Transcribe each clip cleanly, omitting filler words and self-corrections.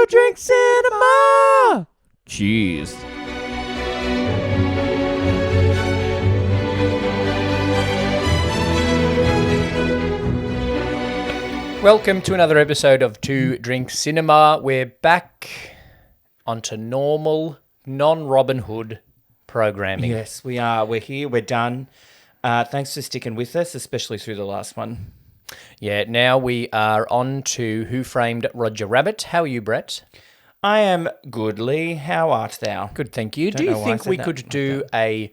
Drink Cinema! Cheers. Welcome to another episode of Two Drink Cinema. We're back onto normal, non-Robin Hood programming. Yes, we are. We're here. We're done. Thanks for sticking with us, especially through the last one. Yeah, now we are on to Who Framed Roger Rabbit. How are you, Brett? I am good, Lee. How art thou? Good, thank you. Don't Do you know why I think said we that could like do a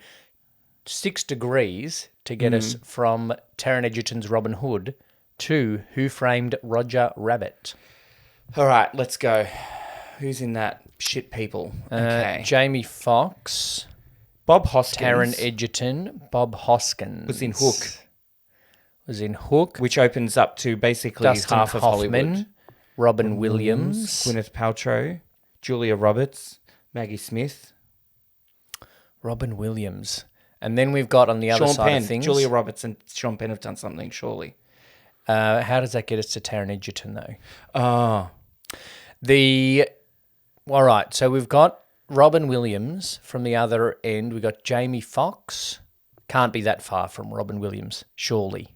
6 degrees to get us from Taron Egerton's Robin Hood to Who Framed Roger Rabbit? All right, let's go. Who's in that? Shit people. Okay. Jamie Foxx, Bob Hoskins. Taron Egerton, Bob Hoskins. Was in Hook. Was in Hook. Which opens up to basically Dustin half of Hoffman, Hollywood. Robin Williams. Gwyneth Paltrow, Julia Roberts, Maggie Smith. Robin Williams. And then we've got on the other Sean side Penn. of things. Julia Roberts and Sean Penn have done something, surely. How does that get us to Taron Egerton, though? Oh. All right, so we've got Robin Williams from the other end. We've got Jamie Foxx. Can't be that far from Robin Williams, surely.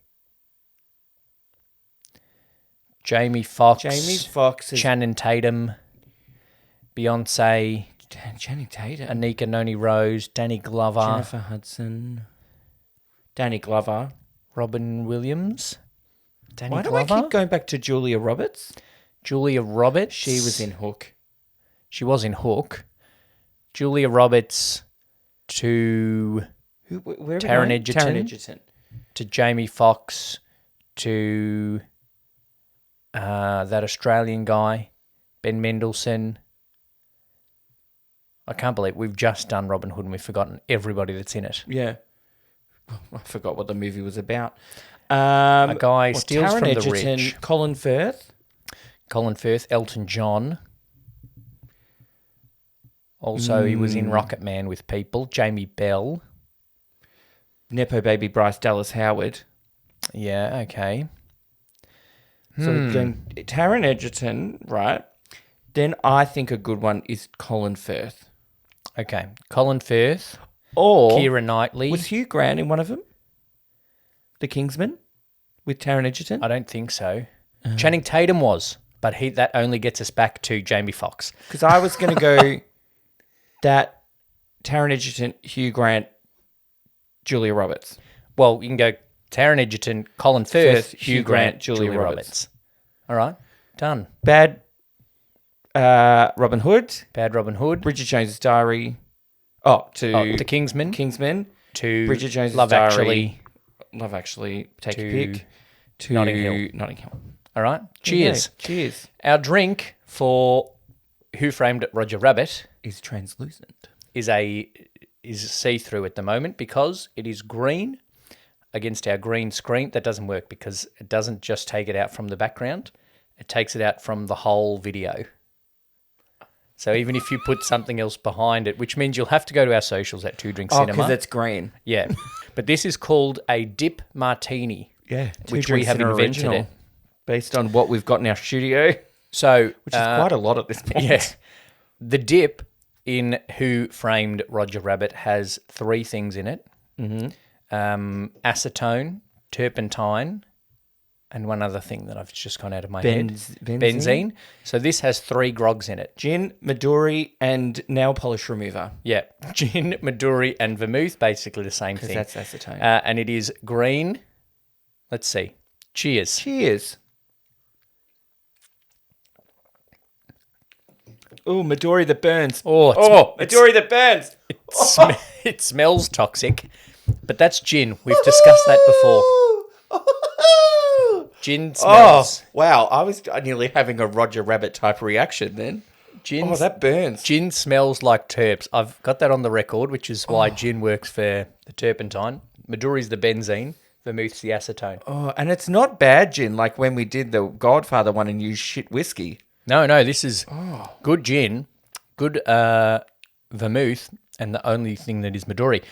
Jamie Foxx. Jamie Foxx is Channing Tatum. Beyonce. Channing Tatum. Anika Noni Rose. Danny Glover. Jennifer Hudson. Danny Glover. Robin Williams. Danny Why do Glover. I keep going back to Julia Roberts? Julia Roberts. She was in Hook. She was in Hook. Julia Roberts to Where are we Taron going? Egerton. Taron Egerton. to Jamie Foxx to that Australian guy, Ben Mendelsohn. I can't believe we've just done Robin Hood and we've forgotten everybody that's in it. Yeah. I forgot what the movie was about. A guy steals Taron from Egerton, the rich. Colin Firth. Colin Firth, Elton John. Also, he was in Rocket Man with people. Jamie Bell. Nepo baby Bryce Dallas Howard. Yeah, okay. So then Taron Egerton, right? Then I think a good one is Colin Firth. Okay. Colin Firth. Or Keira Knightley. was Hugh Grant in one of them? The Kingsman with Taron Egerton? I don't think so. Channing Tatum was, but that only gets us back to Jamie Foxx. Because I was going to go that Taron Egerton, Hugh Grant, Julia Roberts. Well, you can go Taron Egerton, Colin Firth, Hugh Grant, Julia Roberts. All right, done. Bad Robin Hood, Bad Robin Hood. Bridget Jones's Diary. To The Kingsman. Kingsman. To Bridget Jones's Love Diary. Actually. Love Actually. Take To a pick. To Notting Hill. Notting Hill. All right, cheers. Okay, cheers. Our drink for Who Framed Roger Rabbit Is translucent. is see-through at the moment because it is green against our green screen. That doesn't work because it doesn't just take it out from the background. It takes it out from the whole video. So even if you put something else behind it, which means you'll have to go to our socials at Two Drink Cinema. because it's green. Yeah. But this is called a dip martini. Yeah. Which we have invented it. Based on what we've got in our studio, So, which is quite a lot at this point. yeah. The dip in Who Framed Roger Rabbit has 3 things in it. Acetone, turpentine, and one other thing that I've just gone out of my head. Benzene. So this has 3 grogs in it. Gin, Midori, and nail polish remover. Yeah. Gin, Midori, and vermouth, basically the same thing. That's acetone. And it is green. Let's see. Cheers. Cheers. Oh, Midori that burns. Midori that burns. It smells toxic, but that's gin. We've discussed that before. Gin smells. Oh, wow. I was nearly having a Roger Rabbit type reaction then. Gin, that burns. Gin smells like terps. I've got that on the record, which is why gin works for the turpentine. Midori's the benzene. Vermouth's the acetone. Oh, and it's not bad gin like when we did the Godfather one and used shit whiskey. No, this is good gin, good vermouth, and the only thing that is Midori.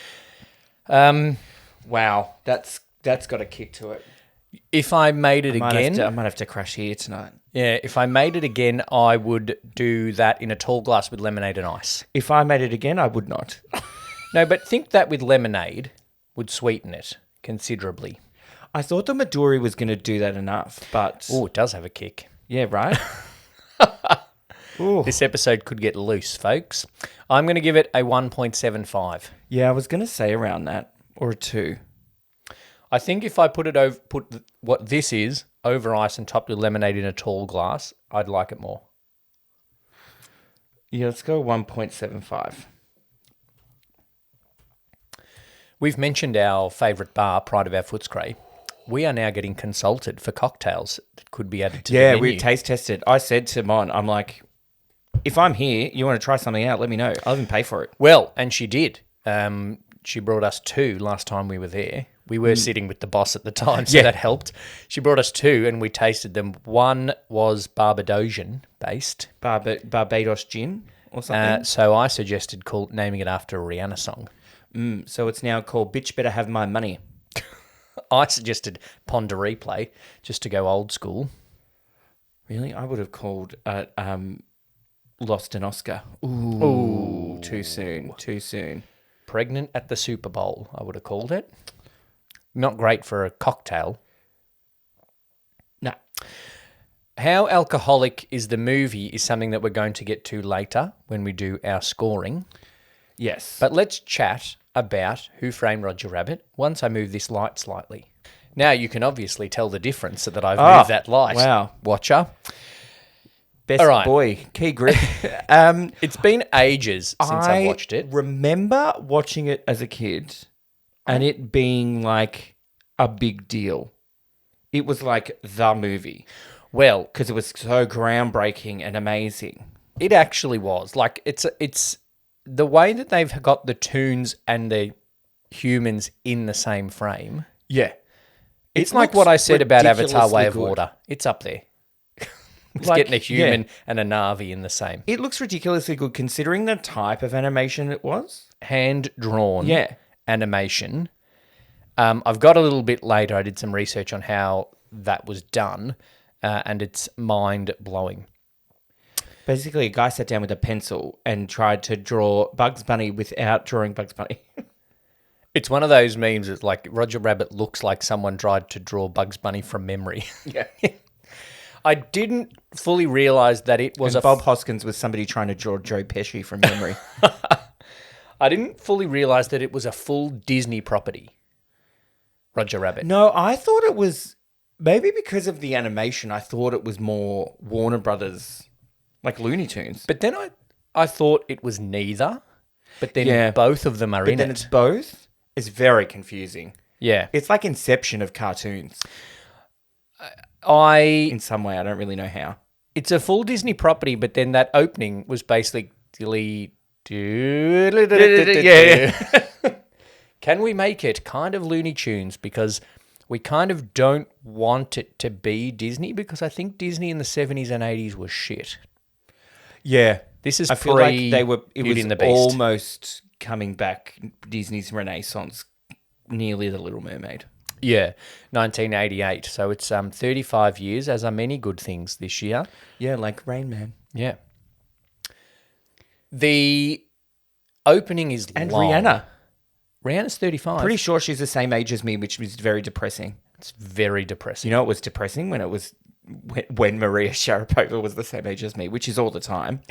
Wow, that's got a kick to it. If I made it again, I might have to crash here tonight. yeah, if I made it again, I would do that in a tall glass with lemonade and ice. If I made it again, I would not. No, but think that with lemonade would sweeten it considerably. I thought the Midori was going to do that enough, but Oh, it does have a kick. yeah, right? Ooh. This episode could get loose, folks. I'm going to give it a 1.75. Yeah, I was going to say around that, or a 2. I think if I put what this is over ice and topped with lemonade in a tall glass, I'd like it more. Yeah, let's go 1.75. We've mentioned our favourite bar, Pride of Our Footscray. We are now getting consulted for cocktails that could be added to the menu. We taste tested. I said to Mon, I'm like, if I'm here, you want to try something out, let me know. I'll even pay for it. Well, and she did. She brought us 2 last time we were there. We were sitting with the boss at the time, so that helped. She brought us 2 and we tasted them. One was Barbadosian based. Barbados gin or something. So I suggested naming it after a Rihanna song. So it's now called Bitch Better Have My Money. I suggested Ponder Replay just to go old school. Really? I would have called Lost an Oscar. Ooh. Too soon. Pregnant at the Super Bowl, I would have called it. Not great for a cocktail. No. How Alcoholic is the movie is something that we're going to get to later when we do our scoring. Yes. But let's chat about Who Framed Roger Rabbit once I move this light slightly. Now you can obviously tell the difference that I've moved that light. Wow. Watcher. Best All right. boy, key grip. It's been ages since I've watched it. Remember watching it as a kid and it being like a big deal. It was like the movie Well, because it was so groundbreaking and amazing. it actually was. Like it's the way that they've got the tunes and the humans in the same frame. Yeah. It's like what I said about Avatar Way of Water. It's up there. It's Like, getting a human and a Na'vi in the same. It looks ridiculously good considering the type of animation it was. Hand-drawn Yeah. animation. I've got a little bit later. I did some research on how that was done, and it's mind-blowing. Basically, a guy sat down with a pencil and tried to draw Bugs Bunny without drawing Bugs Bunny. It's one of those memes that's like Roger Rabbit looks like someone tried to draw Bugs Bunny from memory. Yeah. I didn't fully realise that it was And Bob Hoskins was somebody trying to draw Joe Pesci from memory. I didn't fully realise that it was a full Disney property. Roger Rabbit. No, I thought it was maybe because of the animation. I thought it was more Warner Brothers, like Looney Tunes. But then I thought it was neither. But then Yeah. both of them are But in then it. it's both. It's very confusing. Yeah. It's like Inception of cartoons I in some way. I don't really know how. It's a full Disney property, but then that opening was basically Can we make it kind of Looney Tunes? Because we kind of don't want it to be Disney, because I think Disney in the 70s and 80s was shit. Yeah. This is I feel like pre they were. It Beauty was and the Beast. almost coming back. Disney's Renaissance, nearly The Little Mermaid. Yeah, 1988. So it's 35 years, as are many good things this year. Yeah, like Rain Man Yeah. The opening is and long. Rihanna. Rihanna's 35. Pretty sure she's the same age as me, which was very depressing. It's very depressing. You know, it was depressing when Maria Sharapova was the same age as me, which is all the time.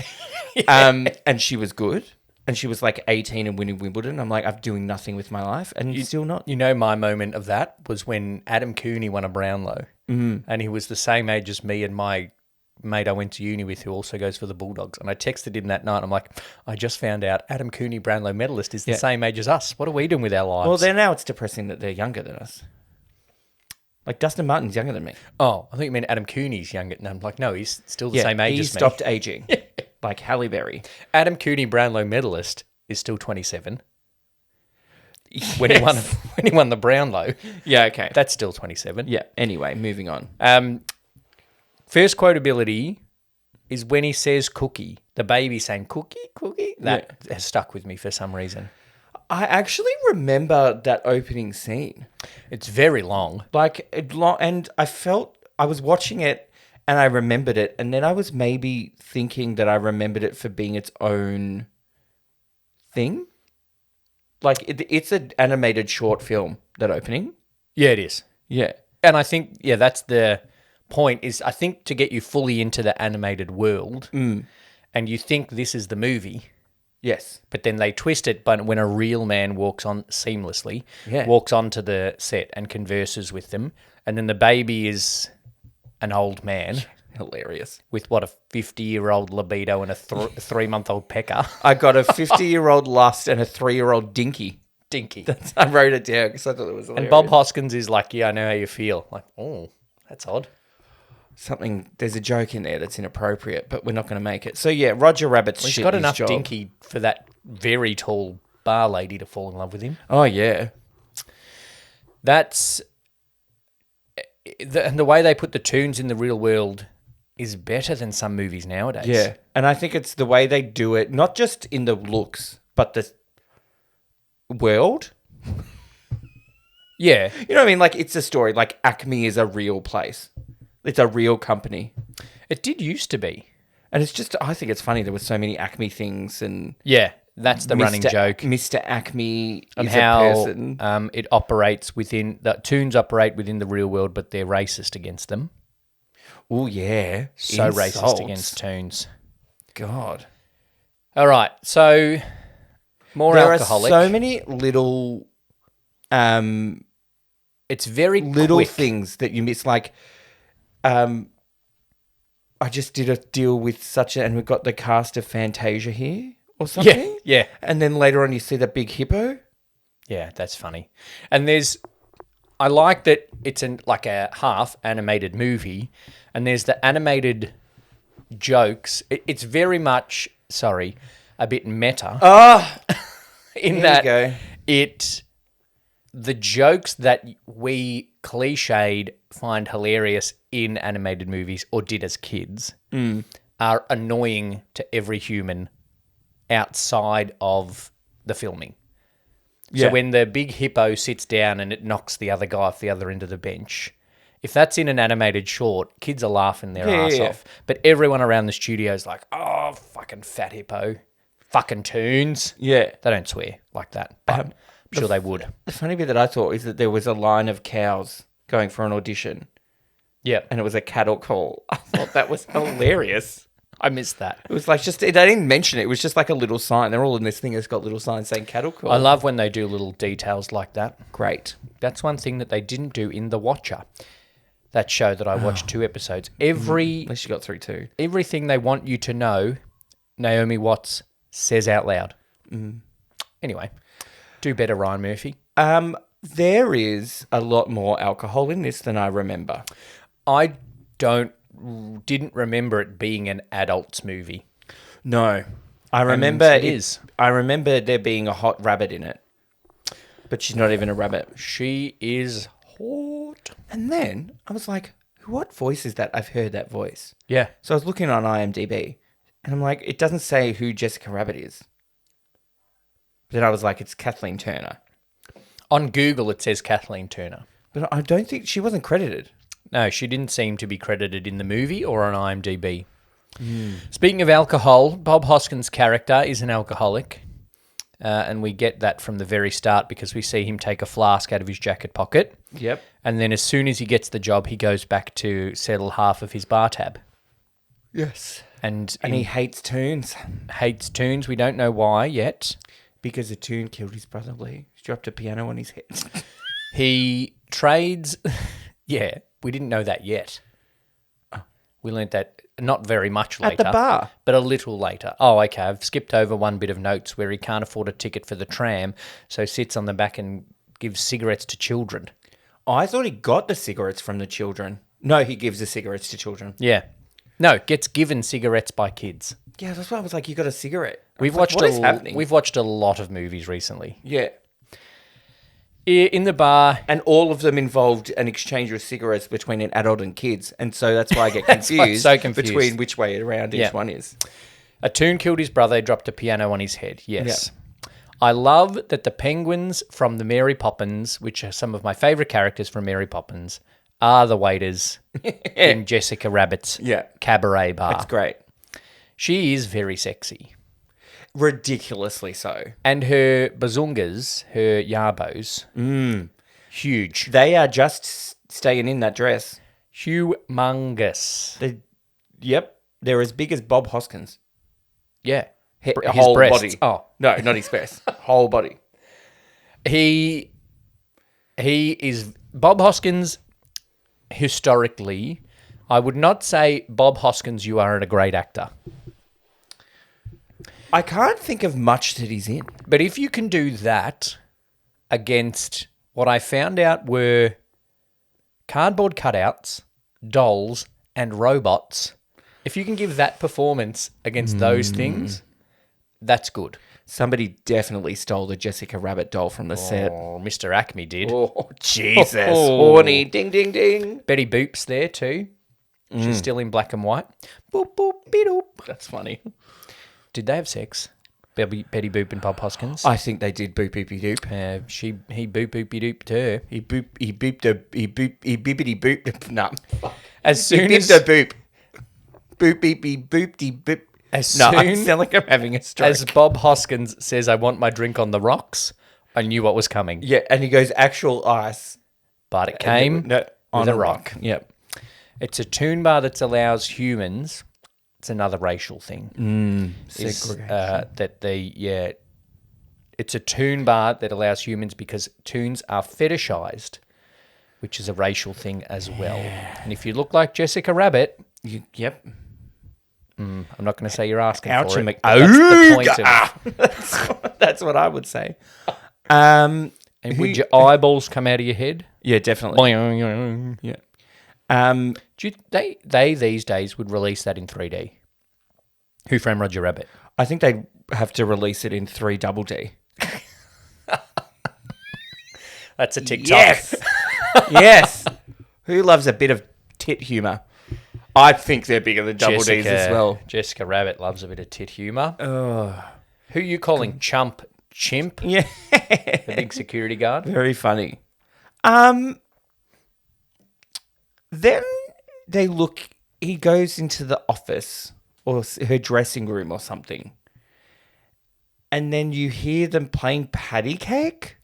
And she was good. And she was like 18 and winning Wimbledon. I'm like, I'm doing nothing with my life. And you're still not. You know, my moment of that was when Adam Cooney won a Brownlow. And he was the same age as me and my mate I went to uni with, who also goes for the Bulldogs. And I texted him that night. I'm like, I just found out Adam Cooney Brownlow medalist is the same age as us. What are we doing with our lives? Well, then now it's depressing that they're younger than us. Like Dustin Martin's younger than me. Oh, I think you meant Adam Cooney's younger. And I'm like, no, he's still the same age he as me. stopped aging. Like Halle Berry. Adam Cooney Brownlow medalist is still 27. When he won the Brownlow, Yeah, okay. that's still 27. Yeah, anyway, moving on. First quotability is when he says cookie. The baby saying cookie, cookie. That has stuck with me for some reason. I actually remember that opening scene. It's very long. And I was watching it and I remembered it, and then I was maybe thinking that I remembered it for being its own thing. Like, it's an animated short film, that opening. Yeah, it is. Yeah. And I think, that's the point, is I think to get you fully into the animated world, and you think this is the movie, Yes. but then they twist it, but when a real man walks on seamlessly, Yeah. walks onto the set and converses with them, and then the baby is an old man Hilarious. with, what, a 50-year-old libido and a 3-month-old pecker. I got a 50-year-old lust and a 3-year-old dinky. Dinky. I wrote it down because I thought it was hilarious. And Bob Hoskins is like, yeah, I know how you feel. Like, oh, that's odd. There's a joke in there that's inappropriate, but we're not going to make it. So, yeah, Roger Rabbit's He's shit got his enough job. dinky for that very tall bar lady to fall in love with him. Oh, yeah. That's... And the way they put the tunes in the real world is better than some movies nowadays. Yeah. And I think it's the way they do it, not just in the looks, but the world. Yeah. You know what I mean? Like, it's a story. Like, Acme is a real place. It's a real company. It did used to be. And it's just, I think it's funny. There were so many Acme things and... Yeah, that's the running joke. Mr. Acme And is a person. how it operates within... The tunes operate within the real world, but they're racist against them. Oh, yeah. So racist Insults. against tunes. God. All right, so... More There alcoholic. are so many little... It's very little quick. things that you miss. Like, I just did a deal with and we've got the cast of Fantasia here or something. Yeah. And then later on you see that big hippo. Yeah, that's funny. And I like that it's like a half animated movie, and there's the animated jokes. It's very much, a bit meta. In that go. the jokes that we cliched find hilarious in animated movies or did as kids are annoying to every human outside of the filming. Yeah. So when the big hippo sits down and it knocks the other guy off the other end of the bench, if that's in an animated short, kids are laughing their ass off. But everyone around the studio is like, oh, fucking fat hippo. Fucking tunes. Yeah. They don't swear like that, but I'm sure they would. The funny bit that I thought is that there was a line of cows going for an audition Yeah. and it was a cattle call. I thought that was hilarious. I missed that. It was like they didn't mention it. It was just like a little sign. They're all in this thing that's got little signs saying cattle call. I love when they do little details like that. Great. That's one thing that they didn't do in The Watcher. That show that I watched 2 episodes. Every At least you got through 2. everything they want you to know, Naomi Watts says out loud. Anyway, do better, Ryan Murphy. There is a lot more alcohol in this than I remember. I didn't remember it being an adults movie. No. I remember it is. I remember there being a hot rabbit in it. But she's not even a rabbit. She is hot. And then I was like, what voice is that? I've heard that voice. Yeah. So I was looking on IMDb and I'm like, it doesn't say who Jessica Rabbit is. Then I was like, it's Kathleen Turner. On Google, it says Kathleen Turner. But I don't think she wasn't credited. No, she didn't seem to be credited in the movie or on IMDb. Speaking of alcohol, Bob Hoskins' character is an alcoholic. And we get that from the very start because we see him take a flask out of his jacket pocket. Yep. And then as soon as he gets the job, he goes back to settle half of his bar tab. Yes. And And he hates tunes. hates tunes. We don't know why yet. Because a tune killed his brother Lee. He dropped a piano on his head. He trades... Yeah, we didn't know that yet. We learnt that not very much later. At the bar. But a little later. Oh, okay. I've skipped over one bit of notes where he can't afford a ticket for the tram, so sits on the back and gives cigarettes to children. I thought he got the cigarettes from the children. No, he gives the cigarettes to children. Yeah. No, gets given cigarettes by kids. Yeah, that's why I was like, you got a cigarette. We've What is watched happening? We've watched a lot of movies recently. Yeah. In the bar, And all of them involved an exchange of cigarettes between an adult and kids. And so that's why I get why it's confused, so confused. between which way around Yeah. each one is. a tune killed his brother, dropped a piano on his head. Yes. I love that the penguins from the Mary Poppins, which are some of my favourite characters from Mary Poppins, are the waiters in Jessica Rabbit's cabaret bar. That's great. She is very sexy. Ridiculously so. And her bazungas, her yarbos, huge. They are just staying in that dress. Humongous. They're as big as Bob Hoskins. Yeah. His Whole breasts. body. Oh. No, not his breast. Whole body. He is Bob Hoskins. Historically, I would not say, Bob Hoskins, you are a great actor. I can't think of much that he's in. But if you can do that against what I found out were cardboard cutouts, dolls, and robots, if you can give that performance against those things, that's good. Somebody definitely stole the Jessica Rabbit doll from the set. Oh, Mr. Acme did. Oh, Jesus. Horny. Ding, ding, ding. Betty Boop's there too. She's still in black and white. Boop, boop, beep, That's funny. Did they have sex? Betty Boop and Bob Hoskins? I think they did boop, boopy doop. He boop, boopy dooped her. He bippity boop. No. As He soon bipped as... a boop. Boop, beepy, boopty, boop. As No, I soon sound like I'm having a stroke. as Bob Hoskins says, I want my drink on the rocks, I knew what was coming. Yeah, and he goes actual ice. But it came on with a rock. Yep. It's a tune bar that allows humans. It's another racial thing. Segregation. It's a tune bar that allows humans because tunes are fetishized, which is a racial thing as well. And if you look like Jessica Rabbit, Yep. I'm not going to say you're asking Ouch for and it. But that's the point of. That's what I would say. And would your eyeballs come out of your head? Yeah, definitely. Do Yeah. they these days would release that in 3D? Who Framed Roger Rabbit? I think they have to release it in 3 double D. That's a TikTok. Yes. Yes. Who loves a bit of tit humour? I think they're bigger than double Ds as well. Jessica Rabbit loves a bit of tit humour. Who are you calling chimp? Yeah. The big security guard? Very funny. Then he goes into the office or her dressing room or something. And then you hear them playing patty cake?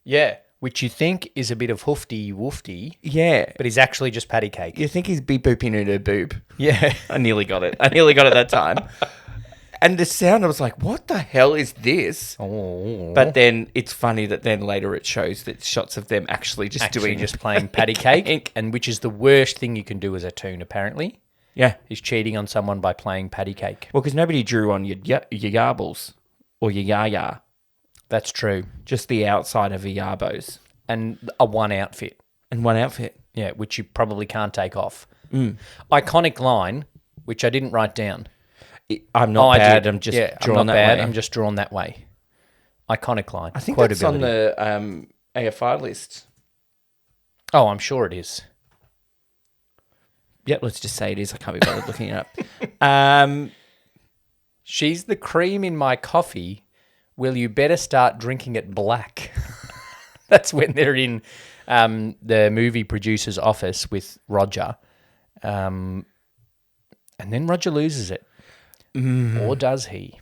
Yeah, which you think is a bit of hoofty-woofty, Yeah. but is actually just patty cake. You think he's beep booping in her boob. Yeah. I nearly got it. that time. And the sound, I was like, what the hell is this? Oh. But then it's funny that then later it shows that shots of them actually Actually just playing patty cake, and which is the worst thing you can do as a toon, apparently, Yeah. is cheating on someone by playing patty cake. Well, because nobody drew on your yarbles or your yaya. That's true. Just the outside of your yarbos. And a one outfit. And one outfit. Yeah, which you probably can't take off. Iconic line, which I didn't write down. I'm not bad. did. I'm just I'm drawn not that bad. way. I'm just drawn that way. Iconic line. I think that's on Quotability. the AFI list. Oh, I'm sure it is. Yep, let's just say it is. I can't be bothered looking it up. She's the cream in my coffee. Will you better start drinking it black? That's when they're in the movie producer's office with Roger. And then Roger loses it. Or does he?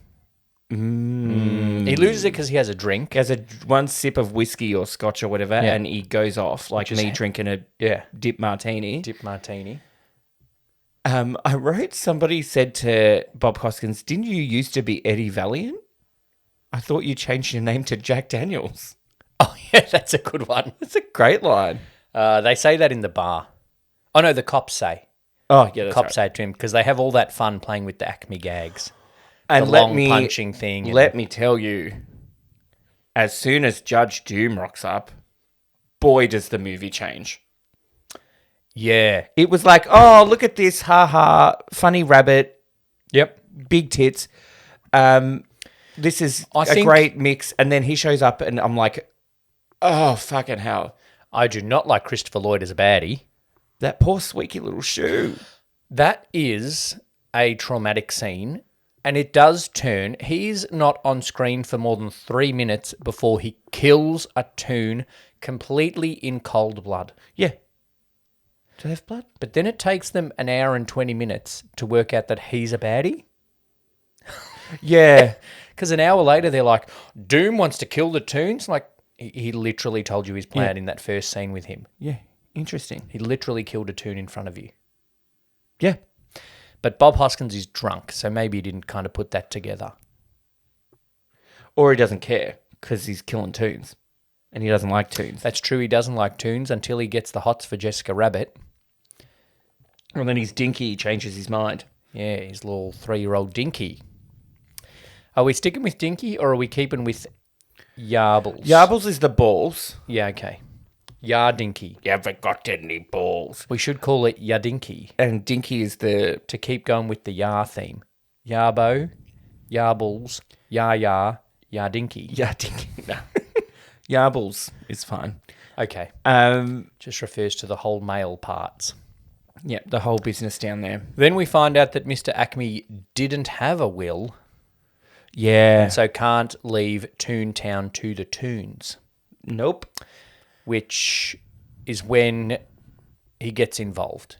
He loses it because he has a drink. He has one sip of whiskey or scotch or whatever, and he goes off like me drinking a dip martini. Dip martini. I wrote, somebody said to Bob Hoskins, didn't you used to be Eddie Valiant? I thought you changed your name to Jack Daniels. Oh, yeah, that's a good one. That's a great line. They say that in the bar. Oh, no, the cops say. Oh, yeah, that's Cops say it to him because they have all that fun playing with the Acme gags. And The long punching thing. and- Let me tell you, as soon as Judge Doom rocks up, boy, does the movie change. Yeah. It was like, oh, look at this, ha, funny rabbit, Yep. big tits. This is I a think- great mix. And then he shows up and I'm like, oh, fucking hell. I do not like Christopher Lloyd as a baddie. That poor squeaky little shoe. That is a traumatic scene And it does turn. He's not on screen for more than 3 minutes before he kills a toon completely in cold blood. Yeah. Do they have blood? But then it takes them an hour and 20 minutes to work out that he's a baddie. Yeah. Because an hour later, they're like, Doom wants to kill the toons. Like, he literally told you his plan in that first scene with him. Yeah. Interesting. He literally killed a toon in front of you. Yeah. But Bob Hoskins is drunk, so maybe he didn't kind of put that together. Or he doesn't care because he's killing toons and he doesn't like toons. That's true, he doesn't like toons until he gets the hots for Jessica Rabbit. And then he's dinky, he changes his mind. Yeah, his little 3-year-old Dinky. Are we sticking with Dinky or are we keeping with Yarbles? Yarbles is the balls. Yeah, okay. Yardinky. You haven't got any balls. We should call it Yardinky And dinky is the... to keep going with the Yar theme. Yarbo, Yarbles, Yar, Yardinky. Yeah, dinky. No. Yarbles is fine. Okay. Just refers to the whole male parts. Yeah, the whole business down there. Then we find out that Mr. Acme didn't have a will, Yeah. so can't leave Toontown to the Toons, Nope. which is when he gets involved.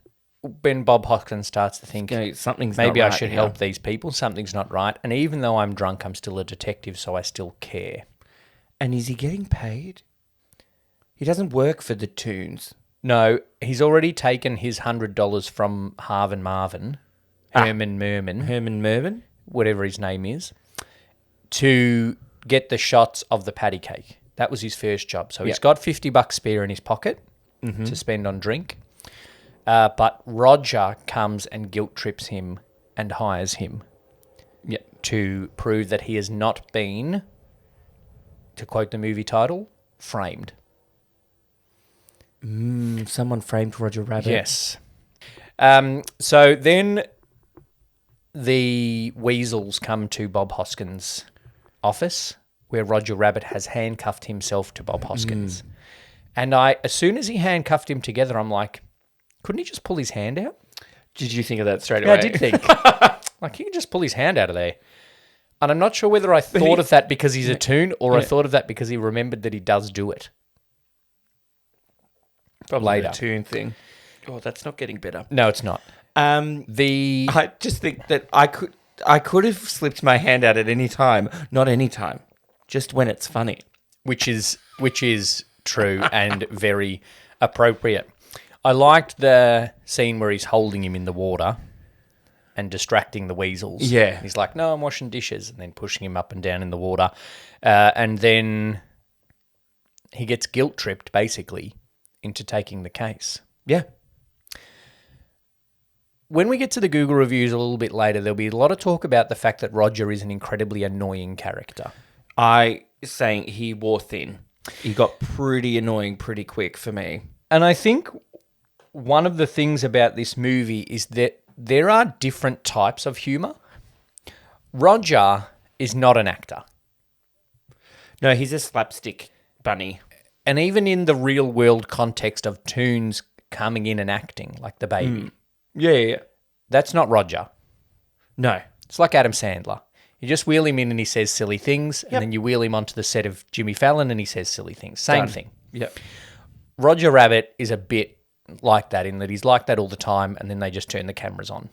When Bob Hoskins starts to think, Okay, something's maybe not I right should here. help these people, something's not right. And even though I'm drunk, I'm still a detective, so I still care. And is he getting paid? He doesn't work for the toons. No, he's already taken his $100 from Harvin Marvin, Herman Merman, Herman Mervyn? whatever his name is, to get the shots of the patty cake. That was his first job. So he's got $50 spare in his pocket to spend on drink. But Roger comes and guilt trips him and hires him to prove that he has not been, to quote the movie title, framed. Someone framed Roger Rabbit. Yes. So then the weasels come to Bob Hoskins' office where Roger Rabbit has handcuffed himself to Bob Hoskins. And as soon as he handcuffed him together, I'm like, couldn't he just pull his hand out? Did you think of that straight Yeah, away? I did think. Like, he can just pull his hand out of there. And I'm not sure whether I thought of that because he's a toon or I thought of that because he remembered that he does do it. Probably later. the toon thing. Oh, that's not getting better. No, it's not. I just think that I could have slipped my hand out at any time. Not any time. Just when it's funny. Which is true and very appropriate. I liked the scene where he's holding him in the water and distracting the weasels. Yeah. He's like, no, I'm washing dishes, and then pushing him up and down in the water. And then he gets guilt-tripped, basically, into taking the case. Yeah. When we get to the Google reviews a little bit later, there'll be a lot of talk about the fact that Roger is an incredibly annoying character. Saying he wore thin. He got pretty annoying pretty quick for me. And I think one of the things about this movie is that there are different types of humour. Roger is not an actor. No, he's a slapstick bunny. And even in the real world context of toons coming in and acting, like the baby, Yeah. that's not Roger. No. It's like Adam Sandler. You just wheel him in and he says silly things, and then you wheel him onto the set of Jimmy Fallon and he says silly things. Same thing. Yep. Roger Rabbit is a bit like that in that he's like that all the time, and then they just turn the cameras on.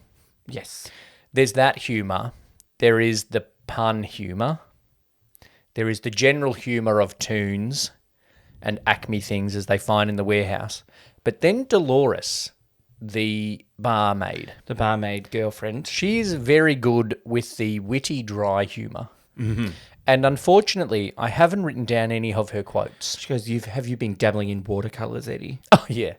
Yes. There's that humour. There is the pun humour. There is the general humour of toons and Acme things as they find in the warehouse. But then Dolores, the barmaid, The barmaid girlfriend. she's very good with the witty, dry humour. Mm-hmm. And unfortunately, I haven't written down any of her quotes. She goes, have you been dabbling in watercolours, Eddie? Oh, yeah.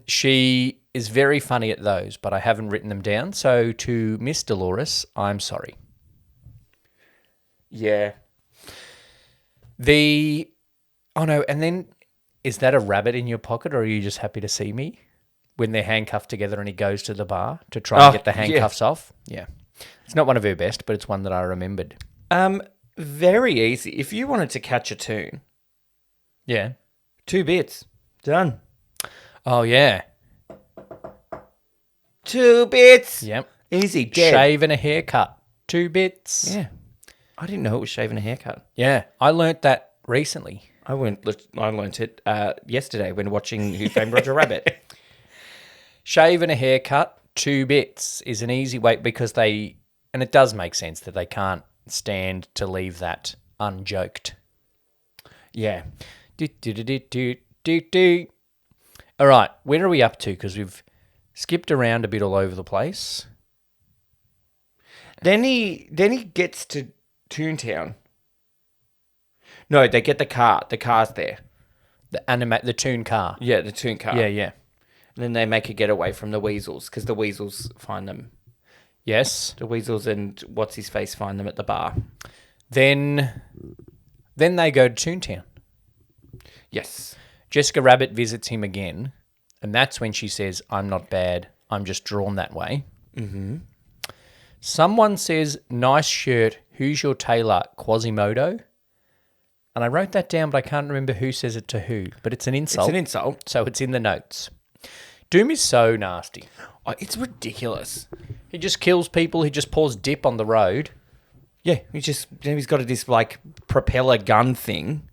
She is very funny at those, but I haven't written them down. So to Miss Dolores, I'm sorry. Yeah. Oh no, and then is that a rabbit in your pocket or are you just happy to see me? When they're handcuffed together and he goes to the bar to try and get the handcuffs off? Yeah. It's not one of her best, but it's one that I remembered. Very easy. If you wanted to catch a toon, Yeah. 2 bits. Done. Oh, yeah. 2 bits. Yep. Easy, dead. Shave and a haircut, 2 bits. Yeah. I didn't know it was shaving a haircut. Yeah, I learnt that recently. I learnt it yesterday when watching Who Framed Roger Rabbit. Shave and a haircut, 2 bits is an easy way because and it does make sense that they can't stand to leave that unjoked. Yeah. Do. All right, where are we up to? Because we've skipped around a bit all over the place. Then he gets to Toontown. No, they get the car. The car's there. The Toon car. Yeah, the Toon car. Yeah. And then they make a getaway from the weasels because the weasels find them. Yes. The weasels and what's his face find them at the bar. Then they go to Toontown. Yes. Jessica Rabbit visits him again, and that's when she says, "I'm not bad. I'm just drawn that way." Mm-hmm. Someone says, "Nice shirt. Who's your tailor? Quasimodo?" And I wrote that down, but I can't remember who says it to who. But it's an insult. It's an insult. So it's in the notes. Doom is so nasty. Oh, it's ridiculous. He just kills people. He just pours dip on the road. Yeah, he's got this like propeller gun thing.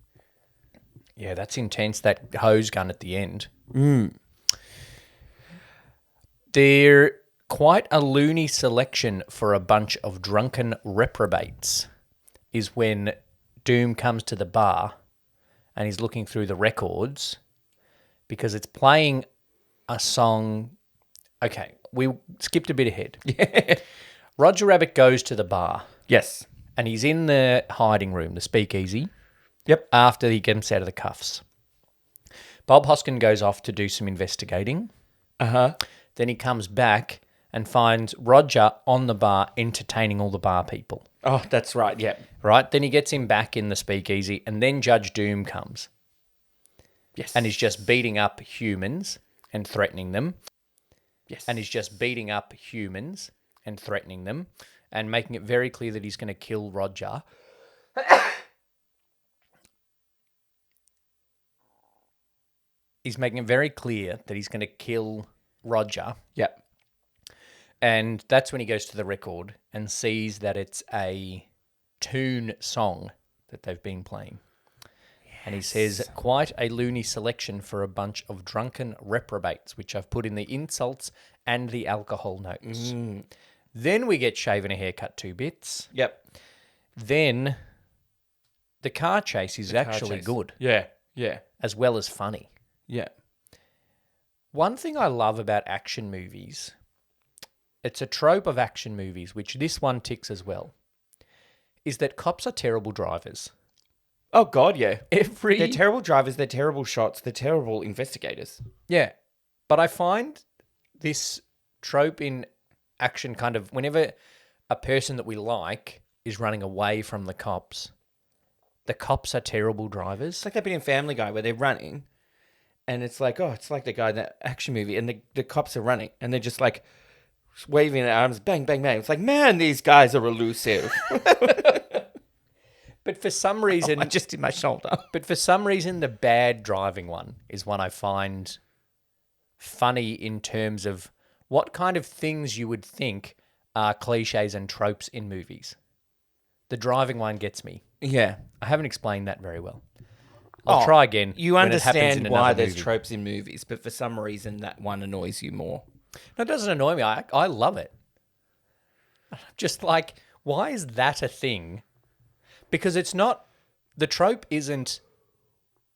Yeah, that's intense, that hose gun at the end. They're quite a loony selection for a bunch of drunken reprobates is when Doom comes to the bar and he's looking through the records because it's playing a song. Okay, we skipped a bit ahead. Yeah. Roger Rabbit goes to the bar Yes. and he's in the hiding room, the speakeasy. Yep. After he gets out of the cuffs. Bob Hoskin goes off to do some investigating. Uh-huh. Then he comes back and finds Roger on the bar entertaining all the bar people. Oh, that's right. Yep. Right? Then he gets him back in the speakeasy and then Judge Doom comes. Yes. And he's just beating up humans and threatening them. Yes. And he's just beating up humans and threatening them and making it very clear that he's going to kill Roger. He's making it very clear that he's going to kill Roger. Yep. And that's when he goes to the record and sees that it's a Toon song that they've been playing. Yes. And he says, "Quite a loony selection for a bunch of drunken reprobates," which I've put in the insults and the alcohol notes. Then we get Shave and a Haircut, 2 bits. Yep. Then the car chase is actually good, Yeah. Yeah. as well as funny. Yeah. One thing I love about action movies, it's a trope of action movies, which this one ticks as well, is that cops are terrible drivers. Oh, God, yeah. They're They're terrible drivers. They're terrible shots. They're terrible investigators. Yeah. But I find this trope in action kind of, whenever a person that we like is running away from the cops are terrible drivers. It's like that bit in Family Guy where they're running and it's like, oh, it's like the guy in that action movie and the cops are running and they're just like waving their arms, bang, bang, bang. It's like, man, these guys are elusive. But for some reason... I just did my shoulder. But for some reason, the bad driving one is one I find funny in terms of what kind of things you would think are cliches and tropes in movies. The driving one gets me. Yeah. I haven't explained that very well. I'll try again. You when it happens understand in why another there's movie. tropes in movies, but for some reason that one annoys you more. No, it doesn't annoy me. I love it. Just like, why is that a thing? Because it's not, the trope isn't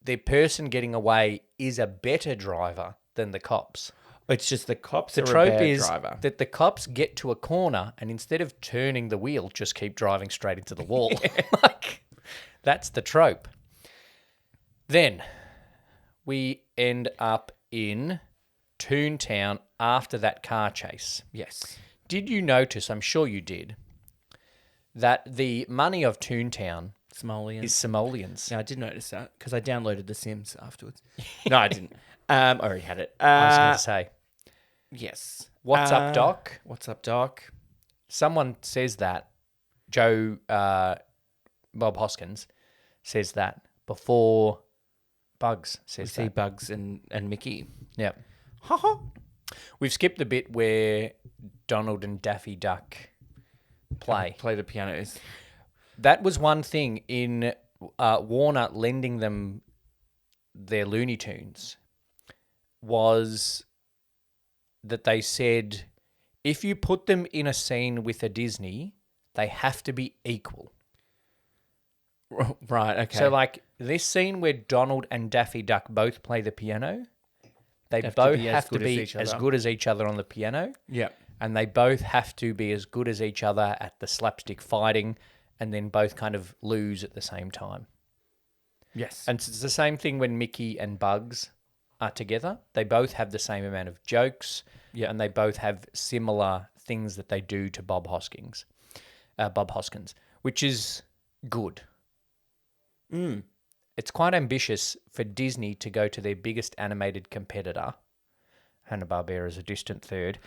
the person getting away is a better driver than the cops. It's just the cops The are a trope bad is driver. that the cops get to a corner and instead of turning the wheel, just keep driving straight into the wall. Like, that's the trope. Then we end up in Toontown after that car chase. Yes. Did you notice, I'm sure you did, that the money of Toontown Simoleons. is simoleons? Yeah, I did notice that because I downloaded The Sims afterwards. No, I didn't. I already had it. I was going to say, Yes. what's up, Doc? What's up, Doc? Someone says that. Bob Hoskins says that before Bugs We says see that. Bugs and Mickey. Yeah. Ha ha. We've skipped the bit where Donald and Daffy Duck play. Play the pianos. That was one thing in Warner lending them their Looney Tunes, was that they said, if you put them in a scene with a Disney, they have to be equal. Right, okay. So, like, this scene where Donald and Daffy Duck both play the piano, they Have to both be as have to good as be each as other. good as each other on the piano, yeah. and they both have to be as good as each other at the slapstick fighting, and then both kind of lose at the same time. Yes. And it's the same thing when Mickey and Bugs are together. They both have the same amount of jokes, and they both have similar things that they do to Bob Hoskins, which is good. It's quite ambitious for Disney to go to their biggest animated competitor, Hanna-Barbera is a distant third,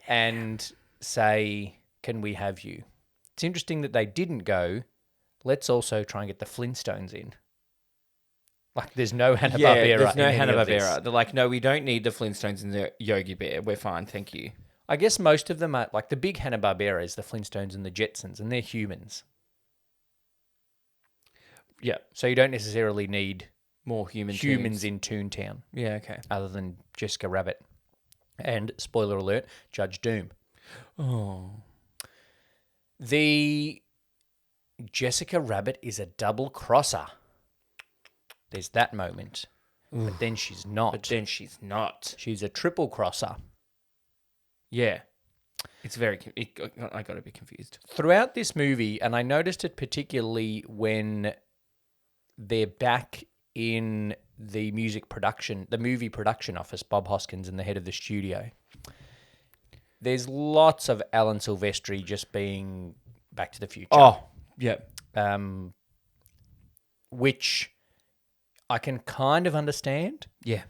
and say, can we have you? It's interesting that they didn't go, let's also try and get the Flintstones in. Like, there's no Hanna-Barbera. Yeah, there's no in any of this. Hanna-Barbera. They're like, no, we don't need the Flintstones and the Yogi Bear. We're fine, thank you. I guess most of them are, like, the big Hanna-Barbera is the Flintstones and the Jetsons, and they're humans. Yeah, So you don't necessarily need more humans teams. in Toontown, Yeah, okay. other than Jessica Rabbit. And, spoiler alert, Judge Doom. Oh. The Jessica Rabbit is a double crosser. There's that moment. But then she's not. But then she's not. She's a triple crosser. Yeah. It's very... I got a bit confused. Throughout this movie, and I noticed it particularly when they're back in the movie production office, Bob Hoskins and the head of the studio, there's lots of Alan Silvestri just being Back to the Future. Oh, yeah. Which I can kind of understand. Yeah.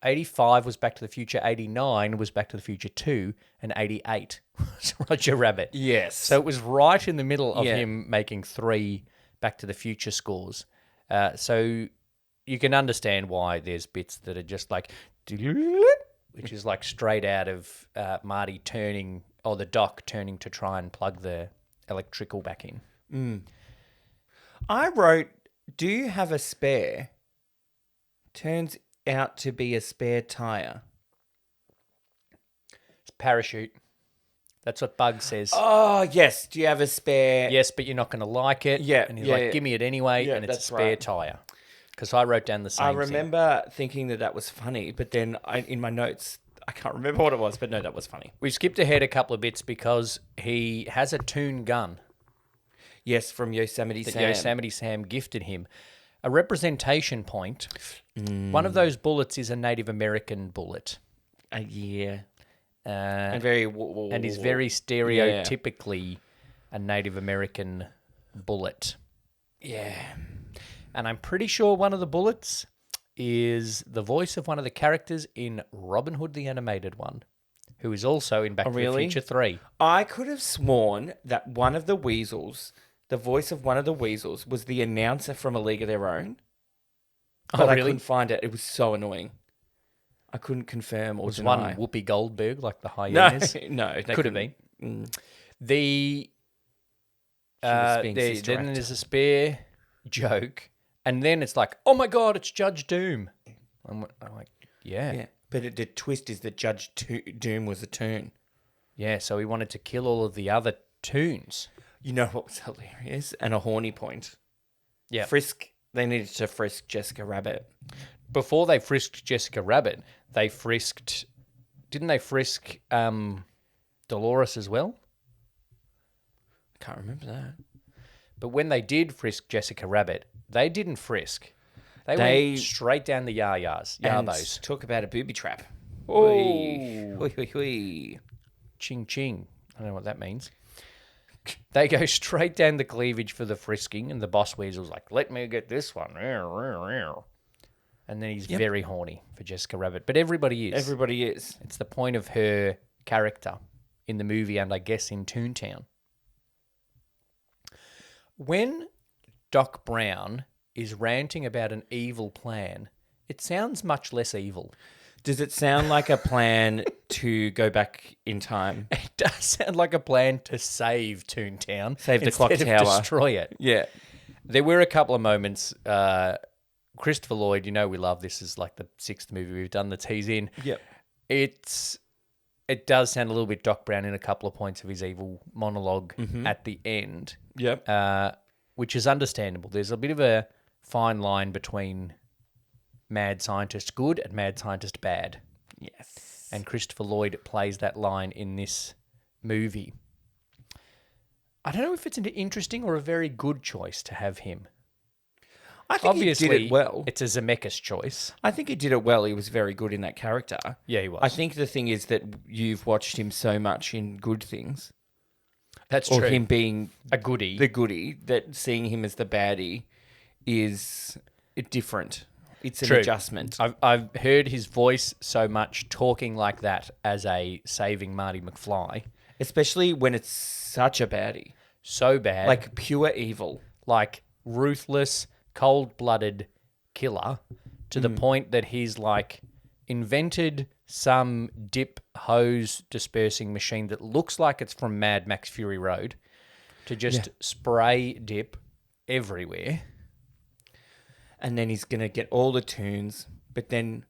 85 was Back to the Future, 89 was Back to the Future 2, and 88 was Roger Rabbit. Yes. So it was right in the middle of Yeah. him making 3 Back to the Future scores. So you can understand why there's bits that are just like, which is like straight out of Marty turning, or the Doc turning to try and plug the electrical back in. I wrote, do you have a spare? Turns out to be a spare tire. It's parachute. That's what Bug says. Oh, yes. Do you have a spare? Yes, but you're not going to like it. Yeah, And he's yeah, like, yeah. give me it anyway, Yeah, and it's a that's spare right. tyre. Because I wrote down the same I thing. remember thinking that was funny, but then in my notes, I can't remember what it was, but no, that was funny. We've skipped ahead a couple of bits because he has a toon gun Yes, from Yosemite that Sam. Yosemite Sam gifted him. A representation point. One of those bullets is a Native American bullet. Yeah. And And very... he's very stereotypically a Native American bullet. Yeah. And I'm pretty sure one of the bullets is the voice of one of the characters in Robin Hood the Animated One, who is also in Back to the really? Future 3. I could have sworn that one of the weasels, the voice of one of the weasels, was the announcer from A League of Their Own. But I couldn't find it. It was so annoying. I couldn't confirm or Was deny. one Whoopi Goldberg, like the No, hyenas? no. they Could have couldn't. been. The She was being then Sister Act. there's a spare joke, and then it's like, oh my god, it's Judge Doom. I'm like, yeah. Yeah. But the twist is that Judge Doom was a toon. Yeah, so he wanted to kill all of the other toons. You know what was hilarious? And a horny point. Yeah. They needed to frisk Jessica Rabbit. Before they frisked Jessica Rabbit, didn't they frisk Dolores as well? I can't remember that. But when they did frisk Jessica Rabbit, they didn't frisk. They went straight down the yarbos. And talk about a booby trap. Oh. Hui. Ching ching. I don't know what that means. They go straight down the cleavage for the frisking, and the boss weasel's like, let me get this one. And then he's very horny for Jessica Rabbit. But everybody is. Everybody is. It's the point of her character in the movie and I guess in Toontown. When Doc Brown is ranting about an evil plan, it sounds much less evil. Does it sound like a plan to go back in time? It does sound like a plan to save Toontown. Save the clock instead of tower. destroy it. Yeah. There were a couple of moments. Christopher Lloyd, you know we love this. Is like the 6th movie we've done that he's in. Yep. It does sound a little bit Doc Brown in a couple of points of his evil monologue at the end, Yep. which is understandable. There's a bit of a fine line between mad scientist good and mad scientist bad. Yes. And Christopher Lloyd plays that line in this movie. I don't know if it's an interesting or a very good choice to have him. I think Obviously, he did it well. it's a Zemeckis choice. I think he did it well. He was very good in that character. Yeah, he was. I think the thing is that you've watched him so much in good things, That's or true. him being A goodie. the goodie, that seeing him as the baddie is different. It's an True. adjustment. I've heard his voice so much talking like that as a saving Marty McFly. Especially when it's such a baddie. So bad. Like pure evil. Like ruthless, cold-blooded killer to the point that he's like invented some dip hose dispersing machine that looks like it's from Mad Max Fury Road to just spray dip everywhere. And then he's going to get all the tunes. But then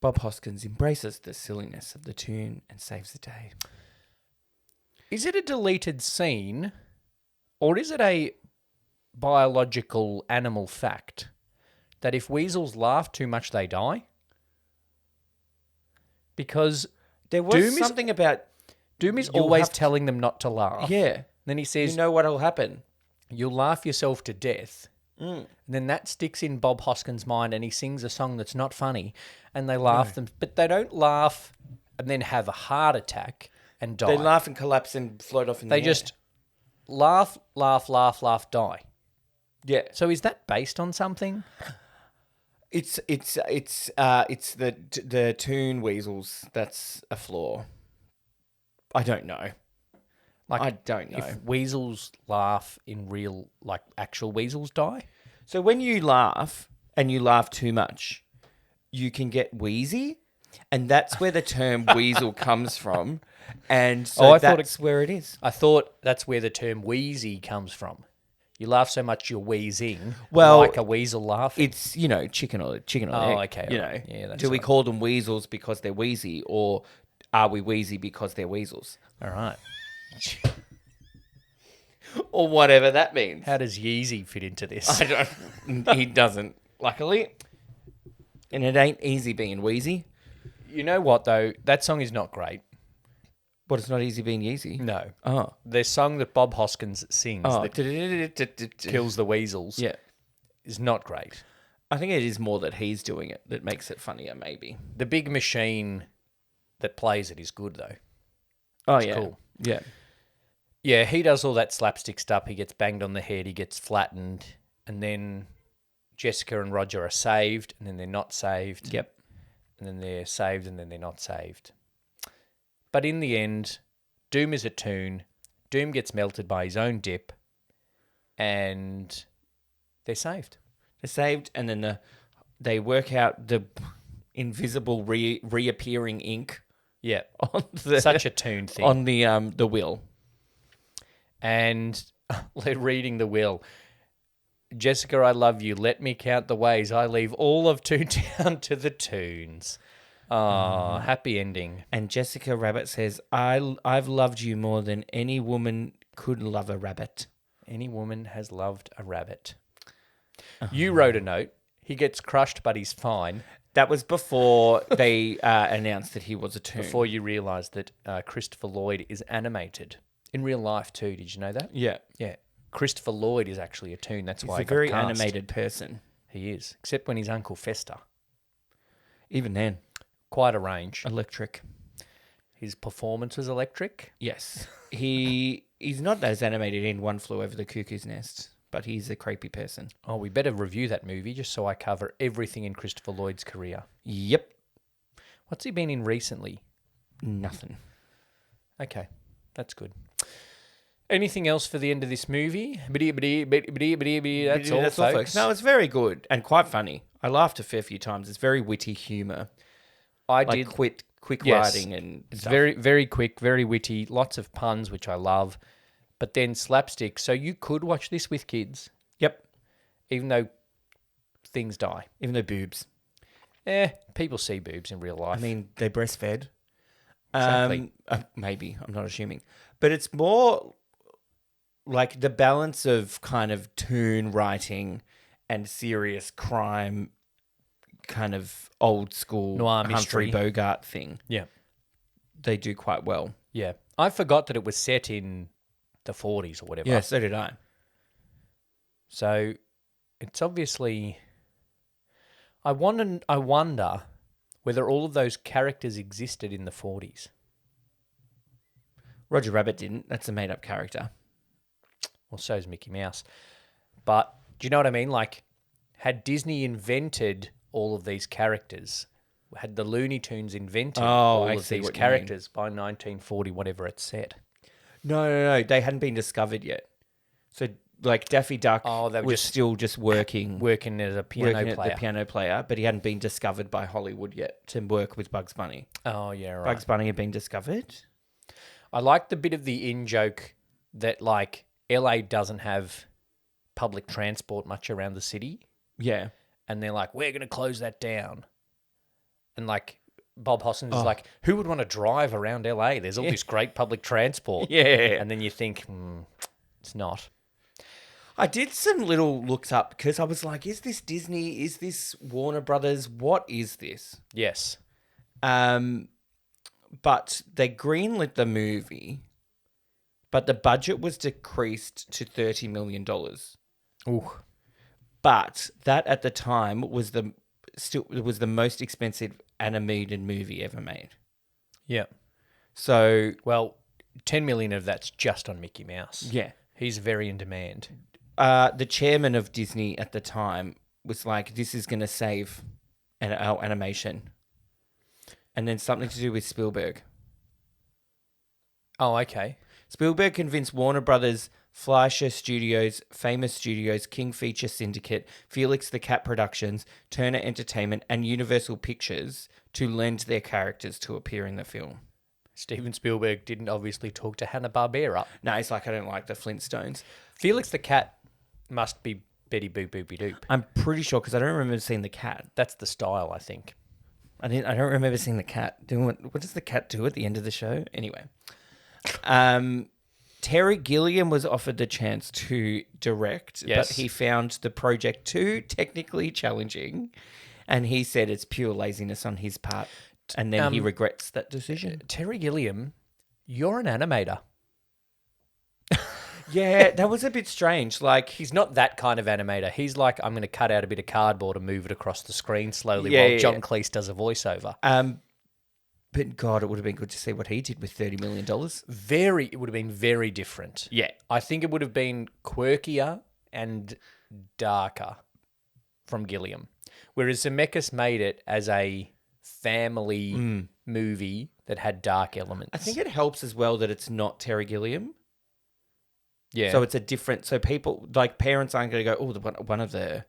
Bob Hoskins embraces the silliness of the tune and saves the day. Is it a deleted scene or is it a biological animal fact that if weasels laugh too much, they die? Because There was Doom is- something about... Doom is You'll always have to- telling them not to laugh. Yeah. Then he says, You know what'll happen. you'll laugh yourself to death. And then that sticks in Bob Hoskins' mind and he sings a song that's not funny and they laugh them, but they don't laugh and then have a heart attack and die. They laugh and collapse and float off in the They air. just laugh, die. Yeah. So is that based on something? It's the tune weasels that's a flaw. I don't know. Like I don't know. if weasels laugh in real, like actual weasels die? So when you laugh and you laugh too much, you can get wheezy, and that's where the term weasel comes from. And so I thought that's where it is. I thought that's where the term wheezy comes from. You laugh so much you're wheezing, Well, like a weasel laughing. It's, chicken or Oh, egg. okay, You know, right. Yeah, that's do we right. call them weasels because they're wheezy, or are we wheezy because they're weasels? All right. Or whatever that means. How does Yeezy fit into this? I don't. He doesn't, luckily. And it ain't easy being wheezy. You know what, though? That song is not great. But it's not easy being easy. No. Oh. The song that Bob Hoskins sings Oh. that kills the weasels Yeah. is not great. I think it is more that he's doing it that makes it funnier, maybe. The big machine that plays it is good, though. Oh, yeah. cool. Yeah. Yeah, he does all that slapstick stuff. He gets banged on the head, he gets flattened, and then Jessica and Roger are saved, and then they're not saved. Yep. And then they're saved, and then they're not saved. But in the end, Doom is a toon. Doom gets melted by his own dip, and they're saved. They're saved, and then they work out the invisible reappearing ink Yeah, on the such a toon thing. on the will. And they're reading the will. Jessica, I love you. Let me count the ways I leave all of Toontown to the Toons. Oh, happy ending. And Jessica Rabbit says, I've loved you more than any woman could love a rabbit. Any woman has loved a rabbit. You wrote a note. He gets crushed, but he's fine. That was before they announced that he was a toon. Before you realise that Christopher Lloyd is animated. In real life too, did you know that? Yeah. Yeah. Christopher Lloyd is actually a toon. That's He's why a he got very cast. animated person. He is. Except when he's Uncle Fester. Even then. Quite a range. Electric. His performance was electric. Yes. He's not as animated in One Flew Over the Cuckoo's Nest, but he's a creepy person. Oh, we better review that movie just so I cover everything in Christopher Lloyd's career. Yep. What's he been in recently? Nothing. Okay, that's good. Anything else for the end of this movie? That's all, folks. No, it's very good and quite funny. I laughed a fair few times. It's very witty humour. I like did. quick Yes. writing and It's stuff. very, very quick, very witty, lots of puns, which I love. But then slapstick. So you could watch this with kids, Yep. even though things die. Even though boobs. People see boobs in real I life. mean, they breastfed. Exactly. Maybe. I'm not assuming. But it's more like the balance of kind of toon writing and serious crime, kind of old school Noir Humphrey mystery. Bogart thing. Yeah. They do quite well. Yeah. I forgot that it was set in the 40s or whatever. Yeah, so did I. So it's obviously. I wonder whether all of those characters existed in the 40s. Roger Rabbit didn't. That's a made up character. Well, so's Mickey Mouse. But do you know what I mean? Like, had Disney invented all of these characters, had the Looney Tunes invented all I of see these what you mean. characters by 1940, whatever it's set? No. They hadn't been discovered yet. So, like, Daffy Duck They were was just still just working working as a piano working player. at the piano player, but he hadn't been discovered by Hollywood yet to work with Bugs Bunny. Oh, yeah, right. Bugs Bunny had been discovered. I like the bit of the in-joke that, like, LA doesn't have public transport much around the city. Yeah. And they're like, we're going to close that down. And, like, Bob Hoskins Oh. is like, who would want to drive around LA? There's all this great public transport. Yeah. And then you think, it's not. I did some little looks up because I was like, is this Disney? Is this Warner Brothers? What is this? Yes. But they greenlit the movie, but the budget was decreased to $30 million. Ooh. But that at the time was the most expensive animated movie ever made. Yeah. So Well, 10 million of that's just on Mickey Mouse. yeah, He's very in demand. the chairman of Disney at the time was like, "This is going to save our animation," and then something to do with Spielberg. Oh, okay. Spielberg convinced Warner Brothers, Fleischer Studios, Famous Studios, Kingfisher Syndicate, Felix the Cat Productions, Turner Entertainment, and Universal Pictures to lend their characters to appear in the film. Steven Spielberg didn't obviously talk to Hanna-Barbera. No, it's like, I don't like the Flintstones. Felix the Cat must be Betty Boop Boopy Doop. I'm pretty sure, because I don't remember seeing the cat. That's the style, I think. I don't remember seeing the cat. What does the cat do at the end of the show? Anyway. Terry Gilliam was offered the chance to direct, Yes. but he found the project too technically challenging, and he said it's pure laziness on his part, and then he regrets that decision. Terry Gilliam, you're an animator. Yeah, that was a bit strange. Like, He's not that kind of animator. He's like, I'm going to cut out a bit of cardboard and move it across the screen slowly Yeah, while yeah, John yeah. Cleese does a voiceover. but God, it would have been good to see what he did with $30 million. It would have been very different. Yeah. I think it would have been quirkier and darker from Gilliam. Whereas Zemeckis made it as a family movie that had dark elements. I think it helps as well that it's not Terry Gilliam. yeah. So it's a different. So people, like parents, aren't going to go, oh, one of the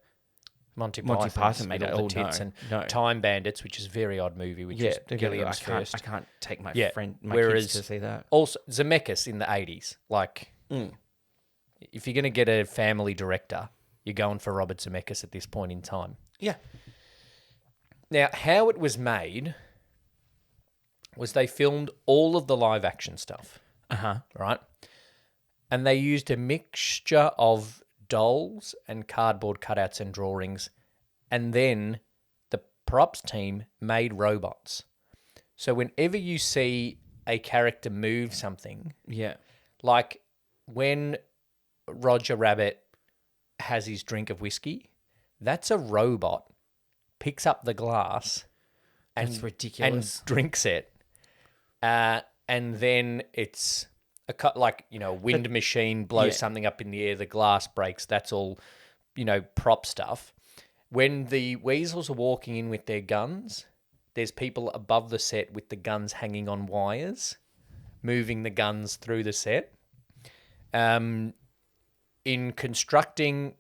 Monty Python Python made made it. all Oh, the tits no, and no. Time Bandits, which is a very odd movie, which is they're gonna go, Gilliam's first. I can't take my Yeah, friend, my whereas- kids to see that. Also, Zemeckis in the 80s. Like, if you're going to get a family director, you're going for Robert Zemeckis at this point in time. Yeah. Now, how it was made was they filmed all of the live action stuff, right? And they used a mixture of dolls and cardboard cutouts and drawings, and then the props team made robots. So whenever you see a character move something, Yeah. like when Roger Rabbit has his drink of whiskey, that's a robot picks up the glass and, That's ridiculous. and drinks it. And then it's a wind machine blows something up in the air, the glass breaks. That's all, prop stuff. When the weasels are walking in with their guns, there's people above the set with the guns hanging on wires, moving the guns through the set. In constructing,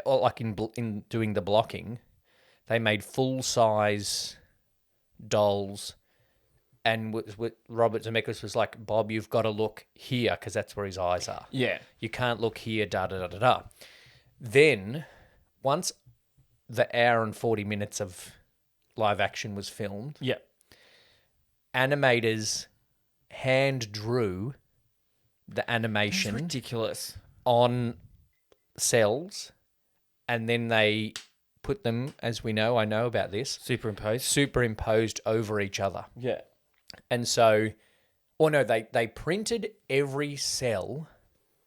or like in doing the blocking, they made full-size dolls. And Robert Zemeckis was like, Bob, you've got to look here because that's where his eyes are. Yeah. You can't look here, da-da-da-da-da. Then, once the hour and 40 minutes of live action was filmed, Yeah. animators hand drew the animation Ridiculous. on cells, and then they put them, as we know, I know about this, superimposed over each other. Yeah. And so, they printed every cell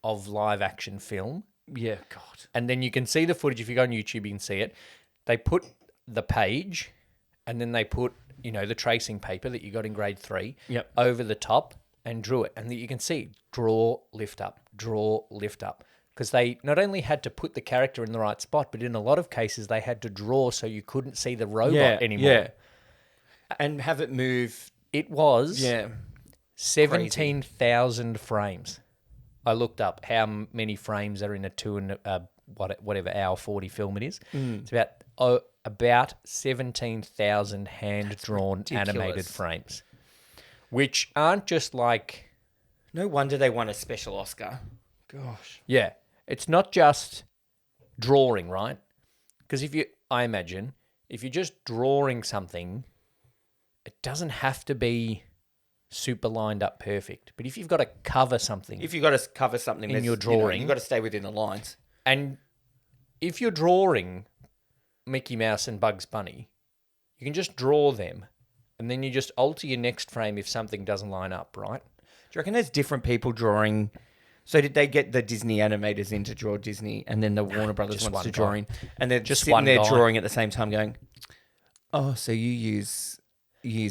of live action film, Yeah, God. and then you can see the footage. If you go on YouTube, you can see it. They put the page, and then they put, the tracing paper that you got in grade 3 Yep. over the top and drew it. And you can see draw, lift up, draw, lift up. Because they not only had to put the character in the right spot, but in a lot of cases they had to draw so you couldn't see the robot anymore. Yeah. And have it move. It was Yeah. 17,000 frames. I looked up how many frames are in a whatever hour 40 film it is. It's about 17,000 hand-drawn animated frames, which aren't just like... No wonder they won a special Oscar. Gosh. Yeah, it's not just drawing, right? Because I imagine, if you're just drawing something, it doesn't have to be super lined up perfect. But if you've got to cover something... If you've got to cover something in your drawing... you've got to stay within the lines. And if you're drawing Mickey Mouse and Bugs Bunny, you can just draw them, and then you just alter your next frame if something doesn't line up, right? Do you reckon there's different people drawing? So did they get the Disney animators in to draw Disney, and then the Warner Brothers just wants to one draw guy. in, and they're Just sitting one there guy. drawing at the same time, going, "Oh, so you use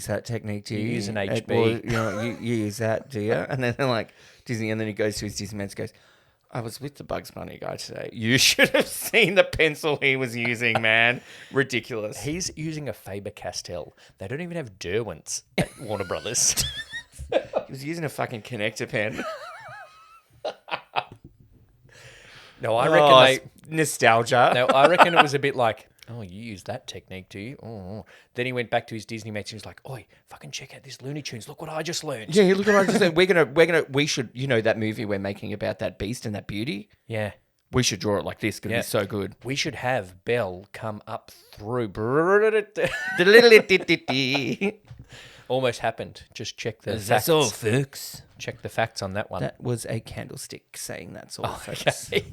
that technique, do you? You use an Well, HB. you use that, do you?" And then they're like Disney, and then he goes to his Disney man and goes, "I was with the Bugs Bunny guy today. You should have seen the pencil he was using, man. Ridiculous." He's using a Faber-Castell. They don't even have Derwents at Warner Brothers. He was using a fucking connector pen. No, I reckon nostalgia. No, I reckon it was a bit like, oh, you use that technique, do you? Oh. Then he went back to his Disney mates and he was like, oi, fucking check out this Looney Tunes. Look what I just learned. Yeah, look at what I just said. We should, that movie we're making about that beast and that beauty. Yeah. We should draw it like this because Yeah. it's so good. We should have Belle come up through. Almost happened. Just check the facts. That's all, folks. Check the facts on that one. That was a candlestick saying that's all, folks. Okay.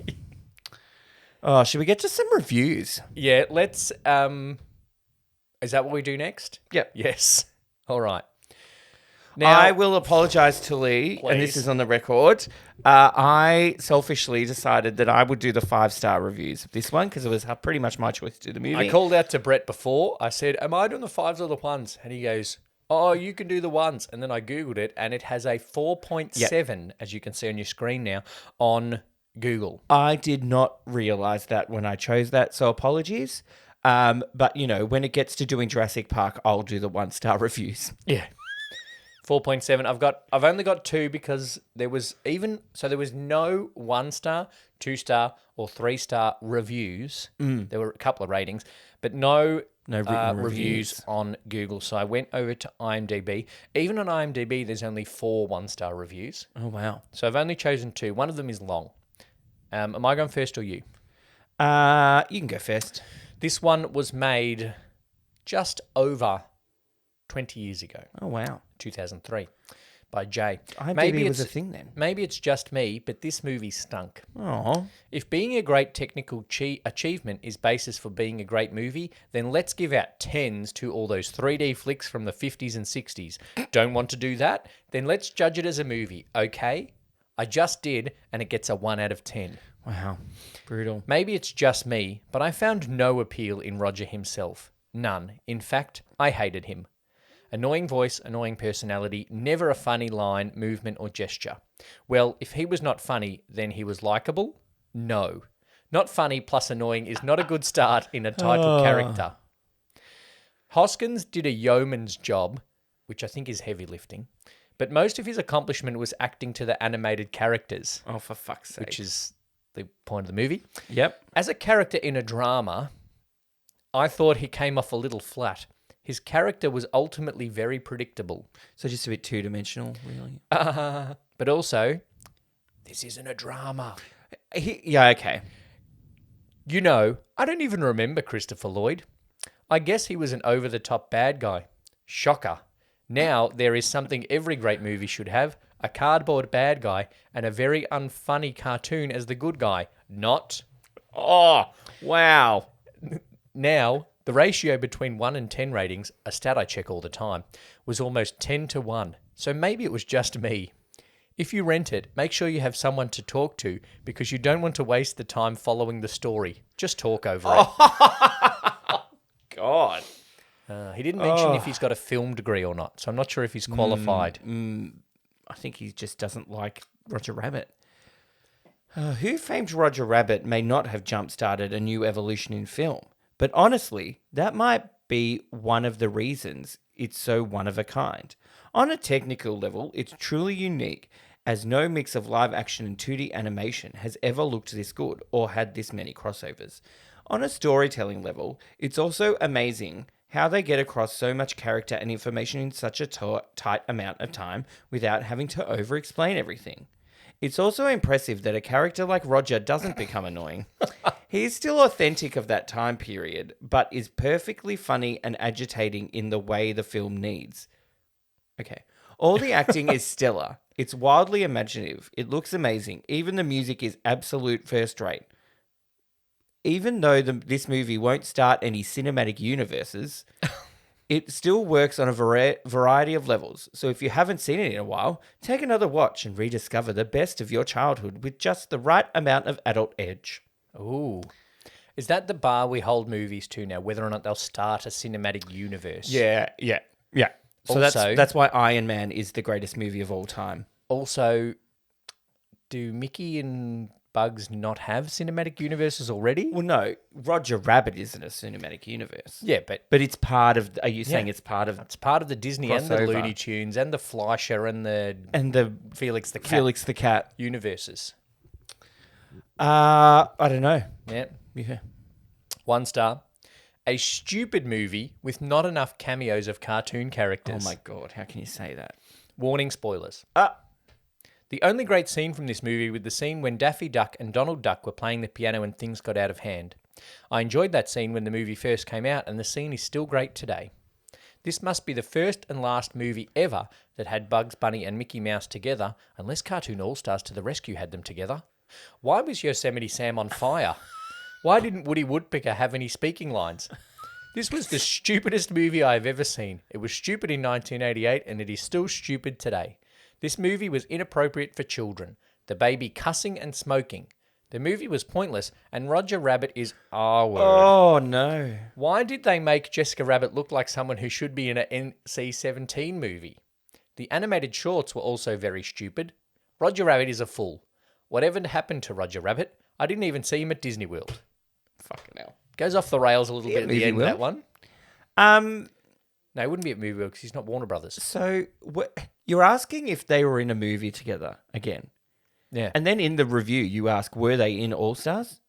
Oh, should we get to some reviews? Yeah, let's... is that what we do next? Yep. Yes. All right. Now, I will apologise to Lee, and this Please. is on the record. I selfishly decided that I would do the 5-star reviews of this one because it was pretty much my choice to do the movie. I called out to Brett before. I said, am I doing the 5s or the 1s? And he goes, oh, you can do the 1s. And then I Googled it, and it has a 4.7, as you can see on your screen now, on Google. I did not realise that when I chose that, so apologies. But, when it gets to doing Jurassic Park, I'll do the 1-star reviews. Yeah. 4.7. I've only got 2 because there was no 1-star, 2-star, or 3-star reviews. There were a couple of ratings, but no written reviews reviews. on Google. So I went over to IMDb. Even on IMDb, there's only 4 1-star reviews. Oh, wow. So I've only chosen 2. One of them is long. Am I going first or you? You can go first. This one was made just over 20 years ago, Oh, wow. 2003, by Jay. IMDb was a thing then. Maybe it's just me, but this movie stunk. Oh. If being a great technical achievement is basis for being a great movie, then let's give out 10s to all those 3D flicks from the 50s and 60s. Don't want to do that? Then let's judge it as a movie, okay? I just did, and it gets a 1 out of 10. Wow. Brutal. Maybe it's just me, but I found no appeal in Roger himself. None. In fact, I hated him. Annoying voice, annoying personality, never a funny line, movement, or gesture. Well, if he was not funny, then he was likable? No. Not funny plus annoying is not a good start in a title character. Hoskins did a yeoman's job, which I think is heavy lifting, but most of his accomplishment was acting to the animated characters, Oh, for fuck's sake. which is the point of the movie. Yep. As a character in a drama, I thought he came off a little flat. His character was ultimately very predictable. So just a bit two-dimensional, really. But also, this isn't a drama. Yeah, okay. You know, I don't even remember Christopher Lloyd. I guess he was an over-the-top bad guy. Shocker. Now there is something every great movie should have, a cardboard bad guy and a very unfunny cartoon as the good guy. Not. Oh, wow. Now, the ratio between 1 and 10 ratings, a stat I check all the time, was almost 10 to 1. So maybe it was just me. If you rent it, make sure you have someone to talk to because you don't want to waste the time following the story. Just talk over it. God. He didn't mention if he's got a film degree or not, so I'm not sure if he's qualified. I think he just doesn't like Roger Rabbit. Who famed Roger Rabbit may not have jump-started a new evolution in film, but honestly, that might be one of the reasons it's so one of a kind. On a technical level, it's truly unique, as no mix of live action and 2D animation has ever looked this good or had this many crossovers. On a storytelling level, it's also amazing how they get across so much character and information in such a tight amount of time without having to over-explain everything. It's also impressive that a character like Roger doesn't become annoying. He is still authentic of that time period, but is perfectly funny and agitating in the way the film needs. Okay. All the acting is stellar. It's wildly imaginative. It looks amazing. Even the music is absolute first rate. Even though this movie won't start any cinematic universes, it still works on a variety of levels. So if you haven't seen it in a while, take another watch and rediscover the best of your childhood with just the right amount of adult edge. Ooh. Is that the bar we hold movies to now, whether or not they'll start a cinematic universe? Yeah. So Also- that's why Iron Man is the greatest movie of all time. Also, do Mickey and Bugs not have cinematic universes already? Well, no, Roger Rabbit isn't a cinematic universe. Yeah, but But it's part of. Are you saying it's part of? it's part of the Disney and the Crossover. Looney Tunes and the Fleischer and the And the Felix the Cat Felix the Cat. universes. I don't know. Yeah. Yeah. 1 star. A stupid movie with not enough cameos of cartoon Oh characters. my god, how can you say that? Warning spoilers. The only great scene from this movie was the scene when Daffy Duck and Donald Duck were playing the piano and things got out of hand. I enjoyed that scene when the movie first came out, and the scene is still great today. This must be the first and last movie ever that had Bugs Bunny and Mickey Mouse together, unless Cartoon All-Stars to the Rescue had them together. Why was Yosemite Sam on fire? Why didn't Woody Woodpecker have any speaking lines? This was the stupidest movie I've ever seen. It was stupid in 1988 and it is still stupid today. This movie was inappropriate for children. The baby cussing and smoking. The movie was pointless and Roger Rabbit is R-word. Oh no. Why did they make Jessica Rabbit look like someone who should be in an NC-17 movie? The animated shorts were also very stupid. Roger Rabbit is a fool. Whatever happened to Roger Rabbit? I didn't even see him at Disney World. Fucking hell. Goes off the rails a little bit at the Movie end of that World. one. No, it wouldn't be at Movie World because he's not Warner Brothers. So you're asking if they were in a movie together again, Yeah. and then in the review you ask, were they in All Stars?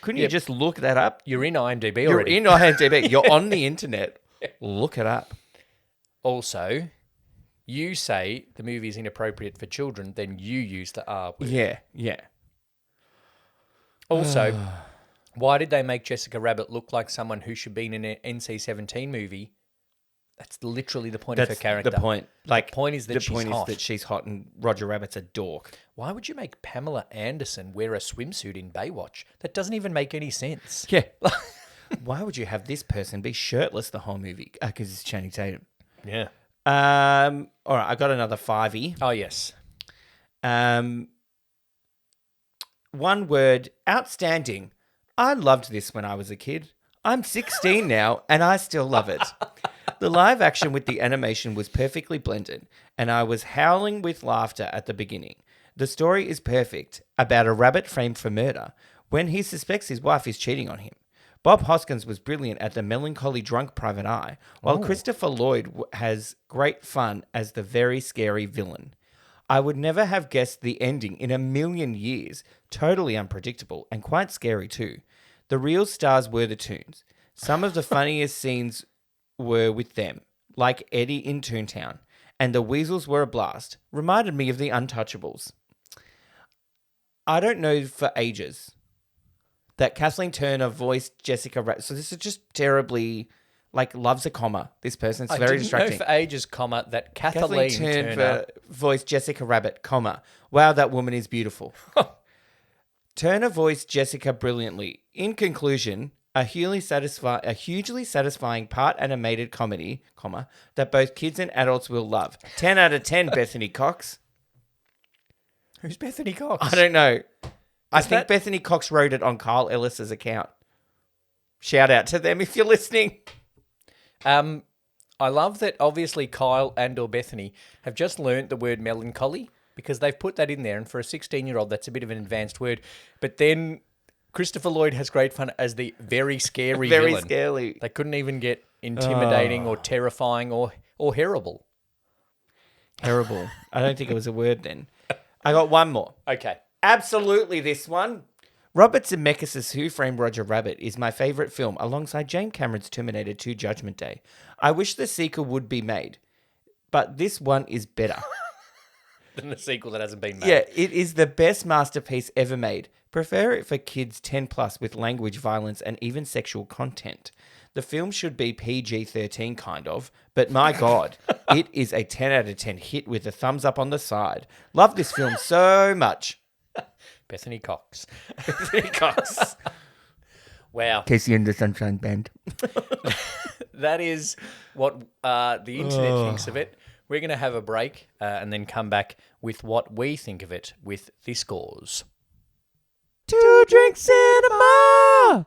Couldn't you Yeah. just look that up? You're in IMDb You're already. in IMDb. You're on the internet. Look it up. Also, you say the movie is inappropriate for children, then you use the R word. Yeah. Also, why did they make Jessica Rabbit look like someone who should be in an NC-17 movie? That's literally the point of her character. The point. Like The point is that she's hot. that she's hot, and Roger Rabbit's a dork. Why would you make Pamela Anderson wear a swimsuit in Baywatch? That doesn't even make any sense. Yeah. Why would you have this person be shirtless the whole movie? Because it's Channing Tatum. Yeah. All right, I got another 5-y. Oh, yes. One word, outstanding. I loved this when I was a kid. I'm 16 now, and I still love it. The live action with the animation was perfectly blended, and I was howling with laughter at the beginning. The story is perfect, about a rabbit framed for murder, when he suspects his wife is cheating on him. Bob Hoskins was brilliant at the melancholy drunk private eye, while Christopher Lloyd has great fun as the very scary villain. I would never have guessed the ending in a million years. Totally unpredictable and quite scary too. The real stars were the tunes. Some of the funniest scenes were with them, like Eddie in Toontown, and the Weasels were a blast. Reminded me of the Untouchables. I don't know for ages that Kathleen Turner voiced Jessica Rabbit. So this is just terribly, loves a comma. This person. It's very distracting. Know for ages, comma, that Kathleen Turner voiced Jessica Rabbit, comma. Wow, that woman is beautiful. Turner voiced Jessica brilliantly. In conclusion, a hugely satisfying part animated comedy, comma, that both kids and adults will love. 10 out of 10, Bethany Cox. Who's Bethany Cox? I don't know. I think Bethany Cox wrote it on Carl Ellis's account. Shout out to them if you're listening. I love that obviously Kyle and or Bethany have just learnt the word melancholy because they've put that in there. And for a 16-year-old, that's a bit of an advanced word. But then Christopher Lloyd has great fun as the very scary villain. Very scary. They couldn't even get intimidating or terrifying or horrible. Terrible. I don't think it was a word then. I got one more. Okay. Absolutely this one. Robert Zemeckis' Who Framed Roger Rabbit is my favourite film alongside James Cameron's Terminator 2 Judgment Day. I wish the sequel would be made, but this one is better. Than the sequel that hasn't been made. Yeah, it is the best masterpiece ever made. Prefer it for kids 10 plus with language, violence, and even sexual content. The film should be PG-13 kind of, but my God, it is a 10 out of 10 hit with a thumbs up on the side. Love this film so much. Bethany Cox. Bethany Cox. Wow. Casey and the Sunshine Band. That is what the internet thinks of it. We're going to have a break and then come back with what we think of it with the scores. Two Drink Cinema!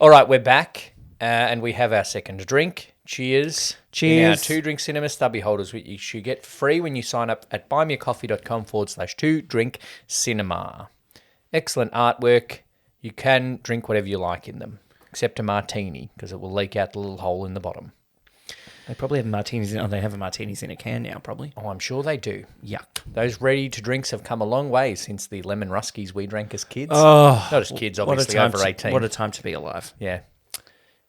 All right, we're back and we have our second drink. Cheers. Cheers. In our 2 Drink Cinema stubby holders, which you get free when you sign up at buymeacoffee.com/2 Drink Cinema. Excellent artwork. You can drink whatever you like in them, except a martini, because it will leak out the little hole in the bottom. They probably have martinis in it. Oh, they have martinis in a can now, probably. Oh, I'm sure they do. Yuck. Those ready-to-drinks have come a long way since the lemon ruskies we drank as kids. Oh, not as kids, obviously, over 18. What a time to be alive. Yeah.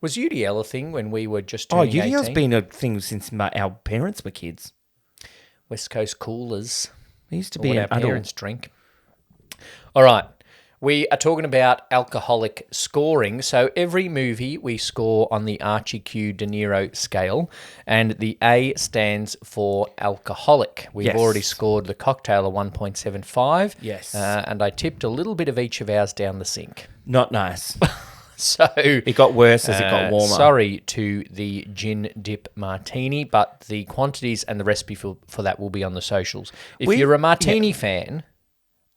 Was UDL a thing when we were just turning 18? UDL's been a thing since our parents were kids. West Coast coolers. It used to Or be what an our adult. parents drink. All right. We are talking about alcoholic scoring. So every movie we score on the Archie Q De Niro scale, and the A stands for alcoholic. We've Yes. already scored The Cocktail a 1.75. Yes. And I tipped a little bit of each of ours down the sink. Not nice. So It got worse as it got warmer. Sorry to the gin dip martini, but the quantities and the recipe for that will be on the socials. If you're a martini fan,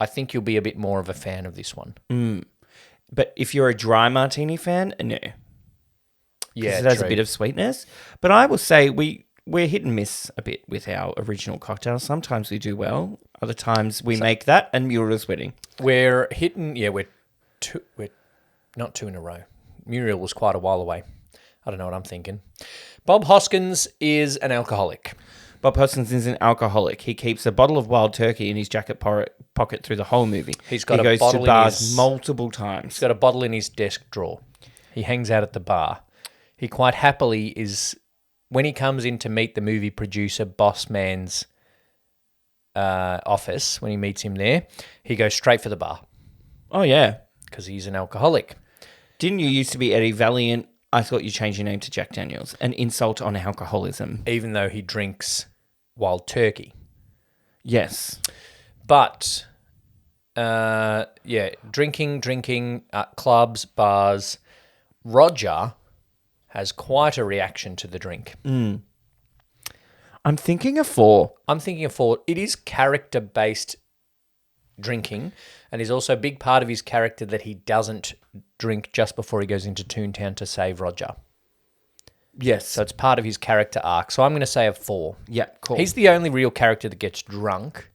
I think you'll be a bit more of a fan of this one. But if you're a dry martini fan, no. Yeah, It has true. a bit of sweetness. But I will say we're hit and miss a bit with our original cocktails. Sometimes we do well. Other times we make that and Muriel's wedding. We're hitting, we're not 2 in a row. Muriel was quite a while away. I don't know what I'm thinking. Bob Hoskins is an alcoholic. Bob Hoskins is an alcoholic. He keeps a bottle of wild turkey in his jacket pocket through the whole movie. He's got he a goes bottle to in bars his- multiple times. He's got a bottle in his desk drawer. He hangs out at the bar. He quite happily is, when he comes in to meet the movie producer, Boss Man's office, when he meets him there, he goes straight for the bar Oh, yeah. because he's an alcoholic. Didn't you used to be Eddie Valiant? I thought you changed your name to Jack Daniels. An insult on alcoholism. Even though he drinks wild turkey. Yes. But, drinking, clubs, bars. Roger has quite a reaction to the drink. I'm thinking of 4. I'm thinking of 4. It is character-based drinking, and is also a big part of his character that he doesn't drink just before he goes into Toontown to save Roger. Yes. So it's part of his character arc. So I'm going to say a 4. Yeah, cool. He's the only real character that gets drunk,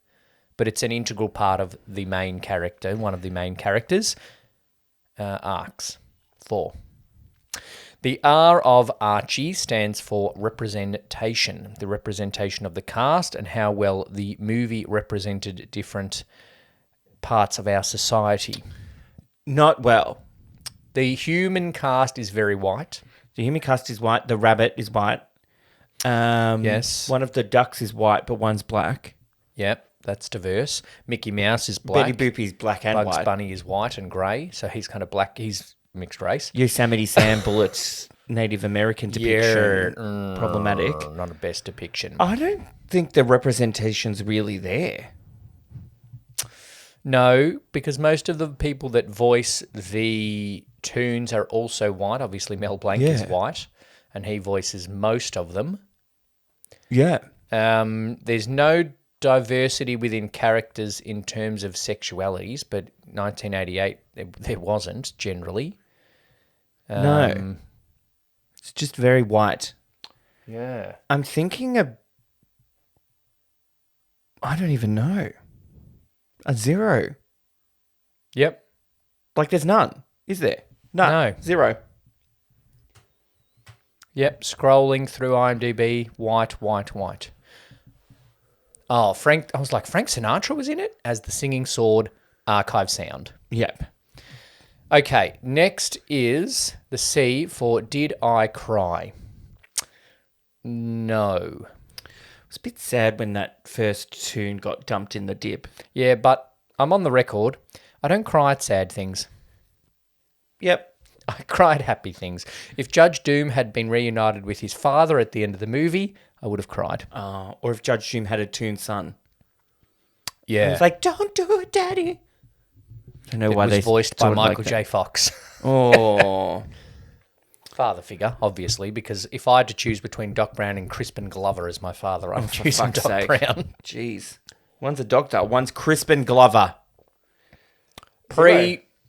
but it's an integral part of the main character, one of the main characters' arcs. 4. The R of Archie stands for representation, the representation of the cast and how well the movie represented different parts of our society. Not well. The human cast is very white. The Himikast is white. The rabbit is white. Yes. One of the ducks is white, but one's black. Yep, that's diverse. Mickey Mouse is black. Betty Boop is black and Bugs white. Bunny is white and grey, so he's kind of black. He's mixed race. Yosemite Sam Bullett's Native American depiction problematic. Not a best depiction. I don't think the representation's really there. No, because most of the people that voice the tunes are also white. Obviously, Mel Blanc is Yeah. white, and he voices most of them. Yeah. There's no diversity within characters in terms of sexualities, but 1988 there wasn't generally. No. It's just very white. Yeah. I'm thinking I don't even know. A 0. Yep. Like there's none, is there? No. 0. Yep. Scrolling through IMDb, white. Oh, I was like, Frank Sinatra was in it as the singing sword archive sound. Yep. Okay, next is the C for Did I Cry? No. It's a bit sad when that first tune got dumped in the dip. Yeah, but I'm on the record. I don't cry at sad things. Yep. I cry at happy things. If Judge Doom had been reunited with his father at the end of the movie, I would have cried. Or if Judge Doom had a tune son. Yeah. It's like, don't do it, Daddy. I don't know why it was they voiced by do it like Michael that. J. Fox. Oh. Father figure, obviously, because if I had to choose between Doc Brown and Crispin Glover as my father, I'm For choosing fuck's Doc sake. Brown. Jeez. One's a doctor, one's Crispin Glover.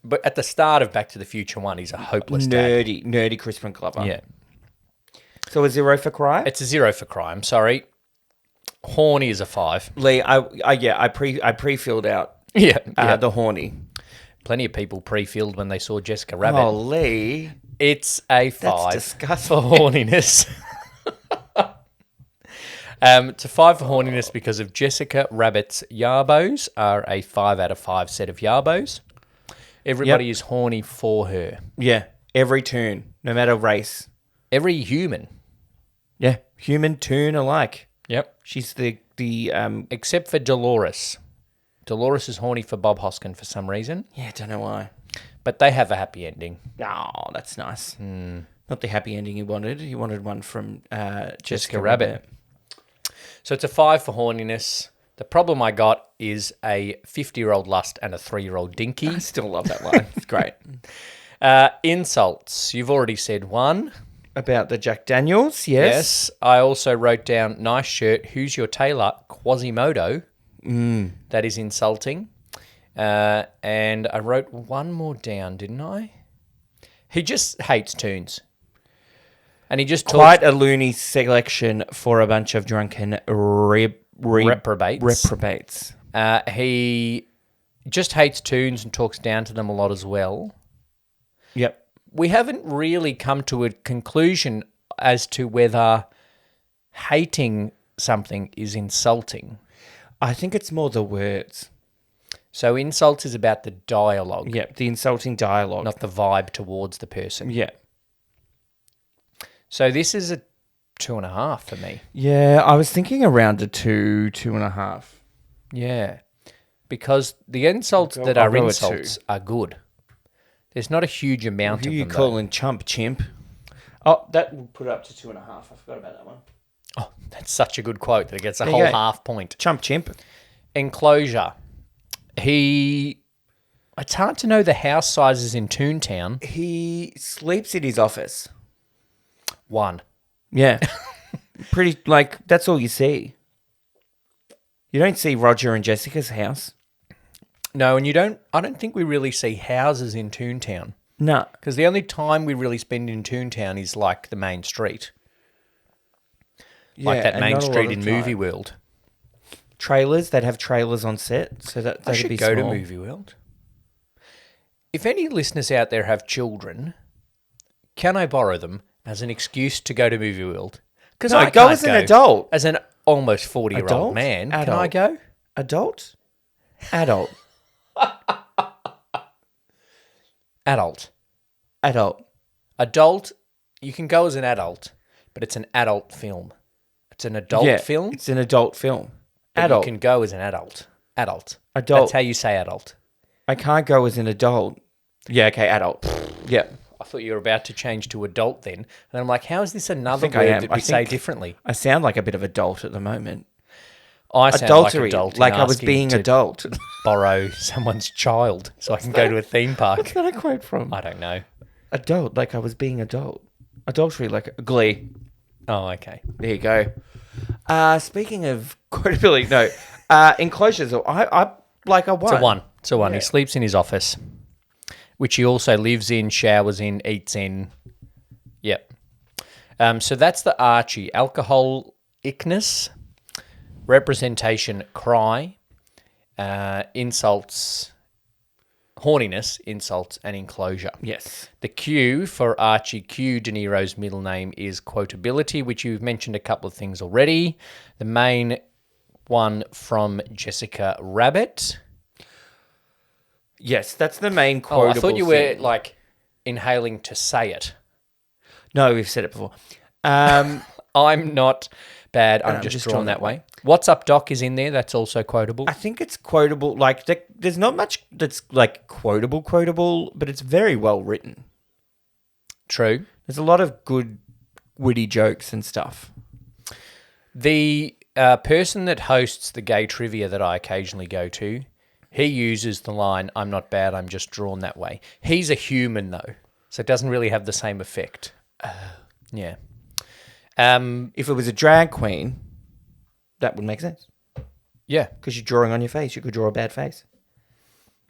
But at the start of Back to the Future 1, he's a hopeless dad. Nerdy Crispin Glover. Yeah. So a 0 for Cry? It's a 0 for crime, sorry. Horny is a 5. Lee, I pre-filled out Yeah. the horny. Plenty of people pre-filled when they saw Jessica Rabbit. Oh, Lee. It's a 5 disgusting. for horniness. It's a 5 for horniness because of Jessica Rabbit's yarbos are a 5 out of 5 set of yarbos. Everybody is horny for her. Yeah, every tune, no matter race. Every human. Yeah, human tune alike. Yep. She's the Except for Dolores. Dolores is horny for Bob Hoskin for some reason, yeah, don't know why. but they have a happy ending. Oh, that's nice. Not the happy ending he wanted. He wanted one from Jessica Rabbit. So it's a 5 for horniness. The problem I got is a 50-year-old lust and a 3-year-old dinky. I still love that line. It's great. Insults. You've already said 1. About the Jack Daniels, yes. Yes. I also wrote down, nice shirt, who's your tailor? Quasimodo. That is insulting. And I wrote one more down, didn't I? He just hates tunes. And he just talks Quite a loony selection for a bunch of drunken reprobates. He just hates tunes and talks down to them a lot as well. Yep. We haven't really come to a conclusion as to whether hating something is insulting. I think it's more the words. So insult is about the dialogue, Yep, the insulting dialogue. not the vibe towards the person. Yeah. So this is a 2.5 for me. Yeah, I was thinking around a 2.5. Yeah. Because the insults that I'll are go a insults are good. There's not a huge amount Who of you them. though. calling chimp? Oh, that will put it up to 2.5. I forgot about that one. Oh, that's such a good quote that it gets a you whole go. half point. Chimp. Enclosure. It's hard to know the house sizes in Toontown. He sleeps in his office. 1. Yeah. Pretty, like, that's all you see. You don't see Roger and Jessica's house. No, and I don't think we really see houses in Toontown. No. Because the only time we really spend in Toontown is like the main street. Like that main street in Movie World. Trailers, they'd have trailers on set, so that'd I should be go small. to Movie World. If any listeners out there have children, can I borrow them as an excuse to go to Movie World? Because No, I go can't as an adult. As an almost 40-year-old Adult? man, can Adult. I go? Adult? Adult. Adult. Adult. Adult you can go as an adult, but it's an adult film. It's an adult film. It's an adult film. But Adult. You can go as an adult. Adult. Adult. That's how you say adult. I can't go as an adult. Yeah, okay, adult. Yeah. I thought you were about to change to adult then. And I'm like, how is this another think I word am. that I we say think- differently? I sound like a bit of adult at the moment. I sound Adultery. like adult. Like in I was asking being to adult. borrow someone's child so I can go to a theme park. What's that a quote from? I don't know. Adult, like I was being adult. Adultery, like Glee. Oh, okay. There you go. Speaking of quotability, no. Enclosures, I won. It's a one. He sleeps in his office, which he also lives in, showers in, eats in. Yep. So that's the Archie. Alcoholicness, representation, cry, insults, horniness, insults, and enclosure. Yes. The Q for Archie Q, De Niro's middle name, is quotability, which you've mentioned a couple of things already. The main one from Jessica Rabbit. Yes, that's the main Oh, quotable I thought you were thing. like inhaling to say it. No, we've said it before. I'm not bad. I'm just drawn that way. What's Up Doc is in there. That's also quotable. I think it's quotable. Like, there's not much that's like quotable, but it's very well written. True. There's a lot of good, witty jokes and stuff. The person that hosts the gay trivia that I occasionally go to, he uses the line, "I'm not bad, I'm just drawn that way." He's a human, though, so it doesn't really have the same effect. Yeah. If it was a drag queen, that would make sense. Yeah. Because you're drawing on your face. You could draw a bad face.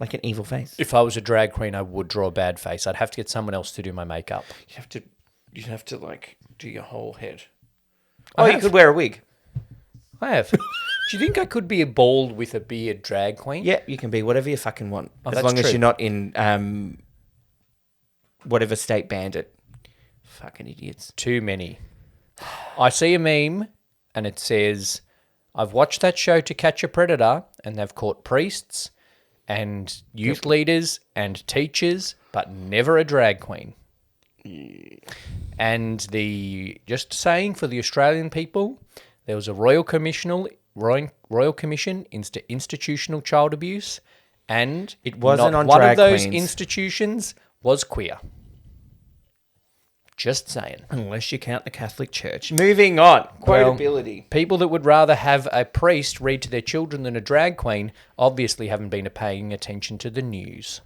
Like an evil face. If I was a drag queen, I would draw a bad face. I'd have to get someone else to do my makeup. You'd have to like do your whole head. I Oh, you have. could wear a wig. I have. Do you think I could be a bald with a beard drag queen? Yeah, you can be whatever you fucking want. As that's long as true. you're not in whatever state banned it. Fucking idiots. Too many. I see a meme and it says, "I've watched that show To Catch a Predator and they've caught priests and youth leaders and teachers, but never a drag queen." And just saying for the Australian people, there was a Royal Commission into institutional child abuse, and It wasn't not on one drag of those queens. institutions was queer. Just saying. Unless you count the Catholic Church. Moving on. Well, Quotability. People that would rather have a priest read to their children than a drag queen obviously haven't been paying attention to the news.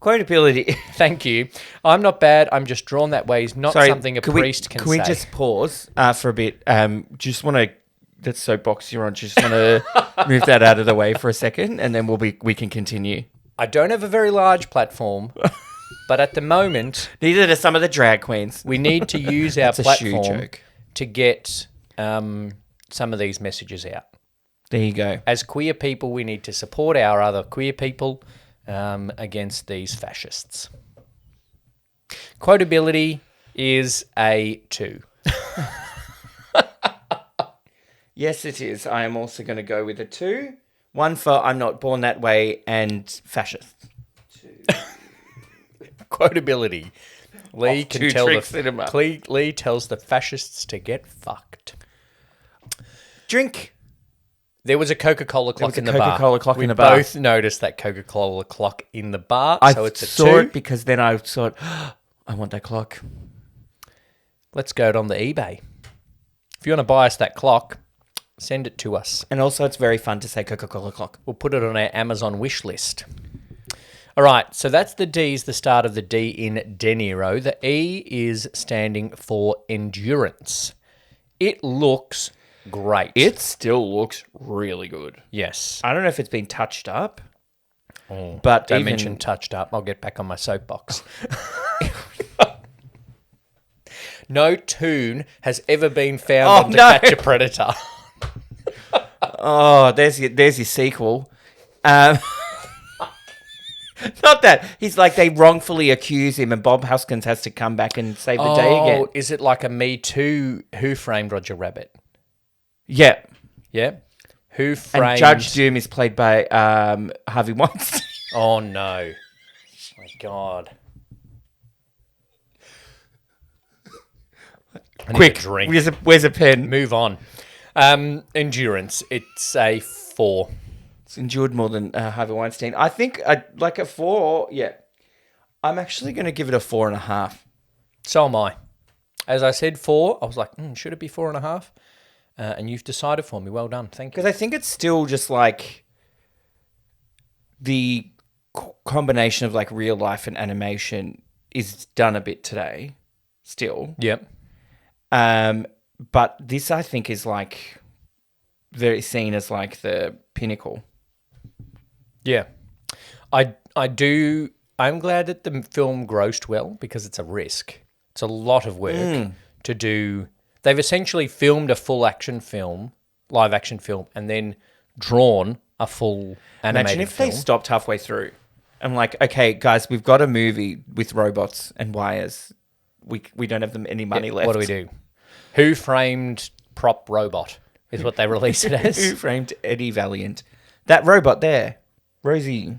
Quotability. Thank you. I'm not bad. I'm just drawn that way is not something a priest can Can say. we just pause for a bit? Just want to... That soapbox you're on. Just want to move that out of the way for a second, and then we can continue. I don't have a very large platform, but at the moment, Neither do some of the drag queens. we need to use our That's a shoe platform joke. to get some of these messages out. There you go. As queer people, we need to support our other queer people against these fascists. Quotability is a 2. Yes, it is. I am also going to go with a 2. 1 for I'm not born that way and fascist. Quotability. Lee Off can two tell tricks in a month. Lee tells the fascists to get fucked. Drink. There was a Coca-Cola clock was a in the bar. Coca-Cola clock we in the bar. both noticed that Coca-Cola clock in the bar, I so it's a saw 2. it because then I thought, I want that clock. Let's go it on the eBay. If you want to buy us that clock, send it to us. And also, it's very fun to say Coca-Cola clock. We'll put it on our Amazon wish list. All right, so that's the D is the start of the D in De Niro. The E is standing for endurance. It looks great. It still looks really good. Yes. I don't know if it's been touched up, but Don't even mention touched up. I'll get back on my soapbox. No tune has ever been found on To no. Catch a Predator. oh, there's your sequel. Not that he's like they wrongfully accuse him, and Bob Hoskins has to come back and save the day again. Is it like a Me Too? Who framed Roger Rabbit? Yeah, Yeah. Who framed? and Judge Doom is played by Harvey Weinstein. Oh no! My God. I need Quick, a drink. where's a pen? Move on. Endurance. It's a 4. It's endured more than Harvey Weinstein. I think like a 4. Yeah, I'm actually going to give it a 4.5. So am I. As I said, 4. I was like, should it be 4.5? And you've decided for me. Well done. Thank you. Because I think it's still just like the combination of like real life and animation is done a bit today still. Yep. But this I think is like very seen as like the pinnacle. Yeah. I'm glad that the film grossed well because it's a risk. It's a lot of work to do. They've essentially filmed a full action film, live action film, and then drawn a full animated Imagine if film. they stopped halfway through. I'm like, okay, guys, we've got a movie with robots and wires. We don't have them any money left. What do we do? Who Framed Prop Robot is what they released it Who as. framed Eddie Valiant? That robot there, Rosie.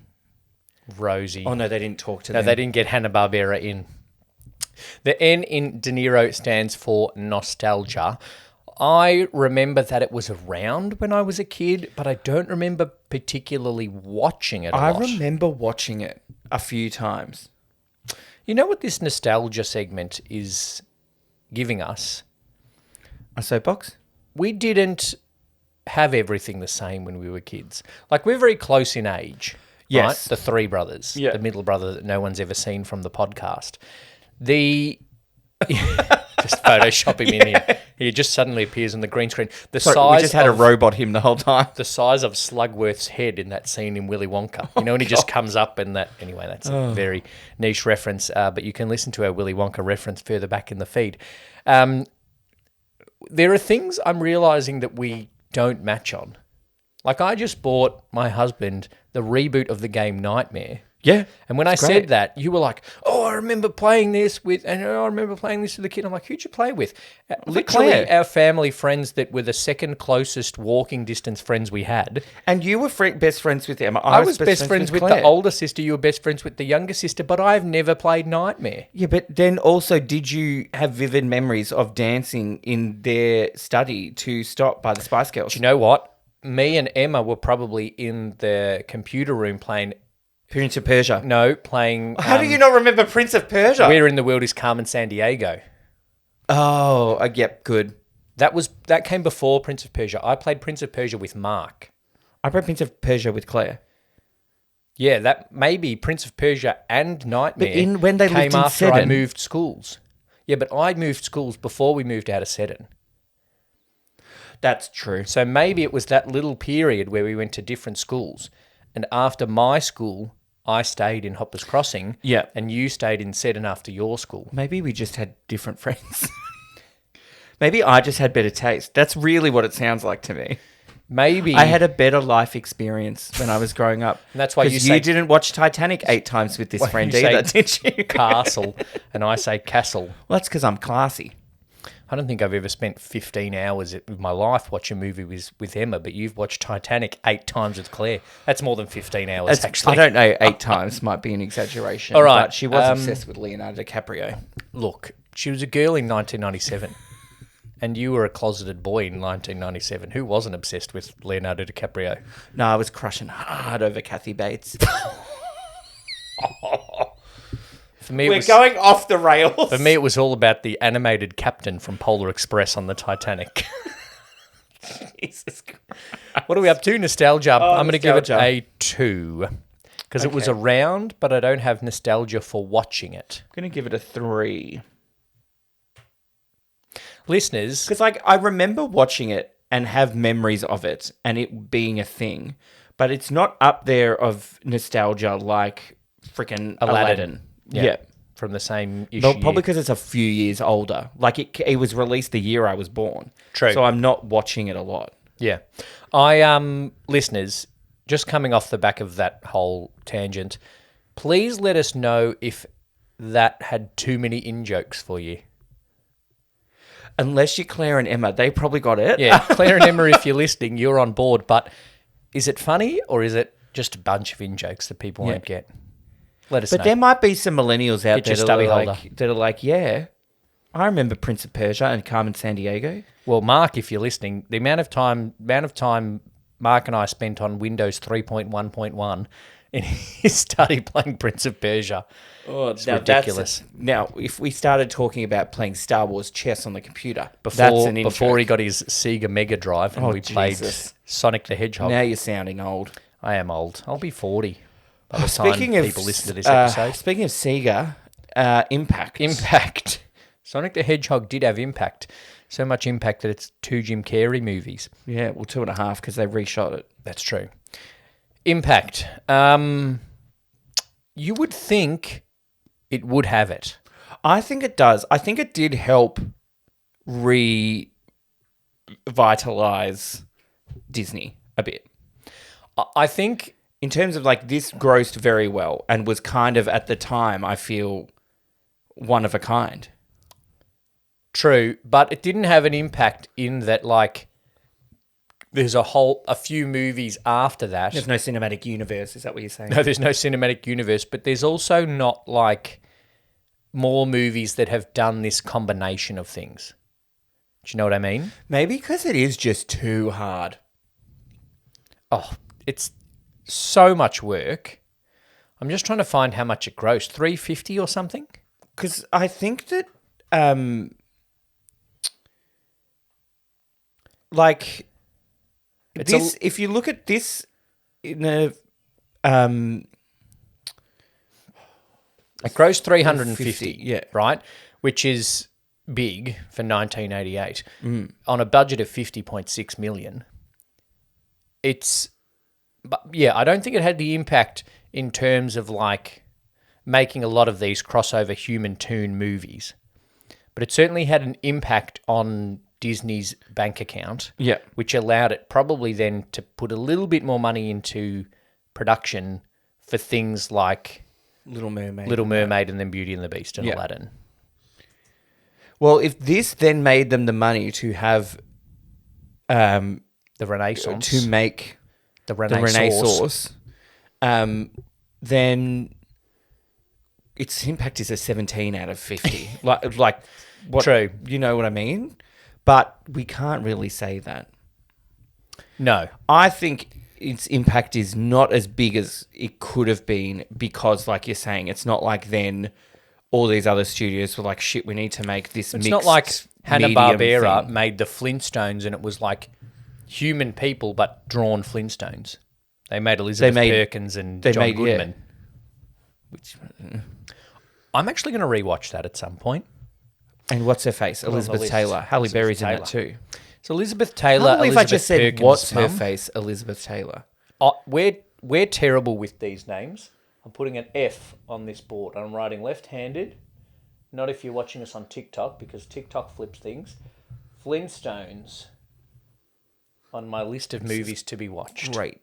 Rosie. Oh no, they didn't talk to No, them. they didn't get Hanna-Barbera in. The N in De Niro stands for nostalgia. I remember that it was around when I was a kid, but I don't remember particularly watching it a lot. I remember watching it a few times. You know what this nostalgia segment is giving us? A soapbox? We didn't have everything the same when we were kids. Like, we're very close in age. Yes. Right? The 3 brothers. Yeah. The middle brother that no one's ever seen from the podcast. Just Photoshop him in here. He just suddenly appears on the green screen. Sorry, we just had a robot him the whole time. the size of Slugworth's head in that scene in Willy Wonka. You know, when he just comes up and that... Anyway, that's a very niche reference, but you can listen to our Willy Wonka reference further back in the feed. There are things I'm realising that we don't match on. Like, I just bought my husband the reboot of the game Nightmare. Yeah. And when I great. said that, you were like, "Oh, I remember playing this with," and I remember playing this with the kid. I'm like, "Who'd you play with?" Literally, Claire. our family friends that were the second closest walking distance friends we had. And you were best friends with Emma. I was best friends with Claire. the older sister. You were best friends with the younger sister. But I've never played Nightmare. Yeah, but then also, did you have vivid memories of dancing in their study to Stop by the Spice Girls? Do you know what? Me and Emma were probably in the computer room playing. Prince of Persia. No, playing. How do you not remember Prince of Persia? Where in the World is Carmen Sandiego? Oh, yep, good. That came before Prince of Persia. I played Prince of Persia with Mark. I played Prince of Persia with Claire. Yeah, that maybe Prince of Persia and Nightmare when they came lived in after I Seddon. moved schools. Yeah, but I moved schools before we moved out of Seddon. That's true. So maybe it was that little period where we went to different schools. And after my school, I stayed in Hoppers Crossing. Yeah. And you stayed in Seddon after your school. Maybe we just had different friends. Maybe I just had better taste. That's really what it sounds like to me. Maybe I had a better life experience when I was growing up. And that's why you 'Cause say- didn't watch Titanic 8 times with this friend you say either, did you? castle and I say castle. Well, that's because I'm classy. I don't think I've ever spent 15 hours of my life watching a movie with Emma, but you've watched Titanic 8 times with Claire. That's more than 15 hours, actually. I don't know, 8 times might be an exaggeration. All right, But she was obsessed with Leonardo DiCaprio. Look, she was a girl in 1997, and you were a closeted boy in 1997. Who wasn't obsessed with Leonardo DiCaprio? No, I was crushing hard over Kathy Bates. For me, We're going off the rails. For me, it was all about the animated captain from Polar Express on the Titanic. Jesus Christ. What are we up to? Nostalgia. I'm going to give it nostalgia. a 2 because it was Okay. around, but I don't have nostalgia for watching it. I'm going to give it a 3. Listeners, Because, like, I remember watching it and have memories of it and it being a thing, but it's not up there of nostalgia like freaking Aladdin. Yeah. from the same issue. Well, probably because it's a few years older. Like, it was released the year I was born. True. So I'm not watching it a lot. Yeah. Listeners, just coming off the back of that whole tangent, please let us know if that had too many in-jokes for you. Unless you're Claire and Emma, they probably got it. Yeah, Claire and Emma, if you're listening, you're on board. But is it funny or is it just a bunch of in-jokes that people won't get? Let us But know. there might be some millennials out Get your there stubby that are, holder. like, yeah. I remember Prince of Persia and Carmen Sandiego. Well, Mark, if you're listening, the amount of time Mark and I spent on Windows 3.1.1 in his study playing Prince of Persia. Oh, it's ridiculous. Now, if we started talking about playing Star Wars chess on the computer, that's an intro. Before he got his Sega Mega Drive and we played Sonic the Hedgehog. Now you're sounding old. I am old. I'll be 40 by the time people listen to this episode. Speaking of Sega, Impact. Sonic the Hedgehog did have impact. So much impact that it's 2 Jim Carrey movies. Yeah, well, 2.5 because they reshot it. That's true. Impact. You would think it would have it. I think it does. I think it did help revitalize Disney a bit. I think in terms of like this grossed very well and was kind of at the time, I feel, one of a kind. True, but it didn't have an impact in that, like, there's a few movies after that. There's no cinematic universe, is that what you're saying? No, there's no cinematic universe, but there's also not, like, more movies that have done this combination of things. Do you know what I mean? Maybe because it is just too hard. Oh, it's so much work. I'm just trying to find how much it grossed. $350 or something? Because I think that... like this, if you look at this in a, it grossed 350, yeah, right, which is big for 1988 on a budget of 50.6 million. But yeah, I don't think it had the impact in terms of like making a lot of these crossover human toon movies, but it certainly had an impact on Disney's bank account, yeah, which allowed it probably then to put a little bit more money into production for things like Little Mermaid and then Beauty and the Beast and Aladdin. Well, if this then made them the money to have the Renaissance, to make the Renaissance, then its impact is a 17 out of 50. like what? True. You know what I mean? But we can't really say that. No. I think its impact is not as big as it could have been because, like you're saying, it's not like then all these other studios were like, shit, we need to make this mixed. It's not like Hanna-Barbera thing. made the Flintstones and it was like human people but drawn Flintstones. They made Elizabeth Perkins and John Goodman. Which, I'm actually going to rewatch that at some point. And what's her face? Elizabeth Taylor. Halle Berry's in that too. So Elizabeth Taylor, If I just said, Perkins' what's her mum. face? Elizabeth Taylor. We're terrible with these names. I'm putting an F on this board. I'm writing left-handed. Not if you're watching us on TikTok, because TikTok flips things. Flintstones on my list of movies to be watched. Great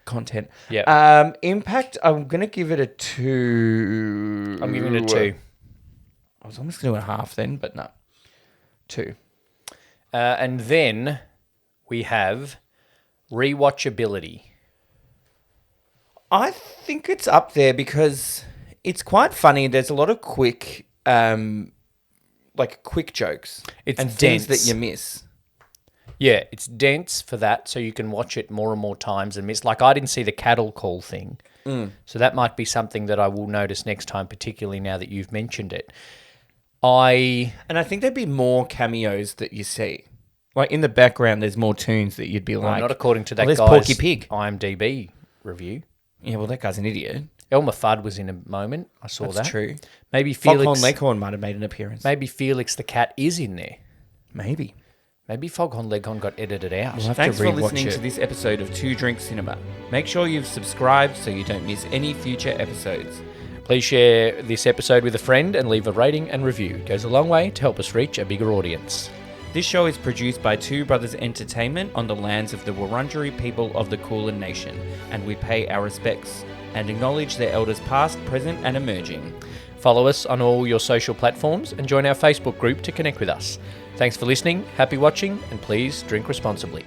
content. Yeah. Impact, I'm going to give it a 2. I'm giving it a 2. I was almost going to do a half then, but no. 2. And then we have rewatchability. I think it's up there because it's quite funny. There's a lot of quick jokes. It's and dense. things that you miss. Yeah, it's dense for that, so you can watch it more and more times and miss. Like, I didn't see the cattle call thing, so that might be something that I will notice next time, particularly now that you've mentioned it. And I think there'd be more cameos that you see. Like, in the background, there's more tunes that you'd be like... not according to that there's guy's Porky Pig. IMDb review. Yeah, well, that guy's an idiot. Elmer Fudd was in a moment. I saw that. That's true. Maybe Felix... Foghorn Leghorn might have made an appearance. Maybe Felix the cat is in there. Maybe. Maybe Foghorn Leghorn got edited out. Thanks for listening to this episode of Two Drink Cinema. Make sure you've subscribed so you don't miss any future episodes. Please share this episode with a friend and leave a rating and review. It goes a long way to help us reach a bigger audience. This show is produced by Two Brothers Entertainment on the lands of the Wurundjeri people of the Kulin Nation, and we pay our respects and acknowledge their elders past, present and emerging. Follow us on all your social platforms and join our Facebook group to connect with us. Thanks for listening, happy watching, and please drink responsibly.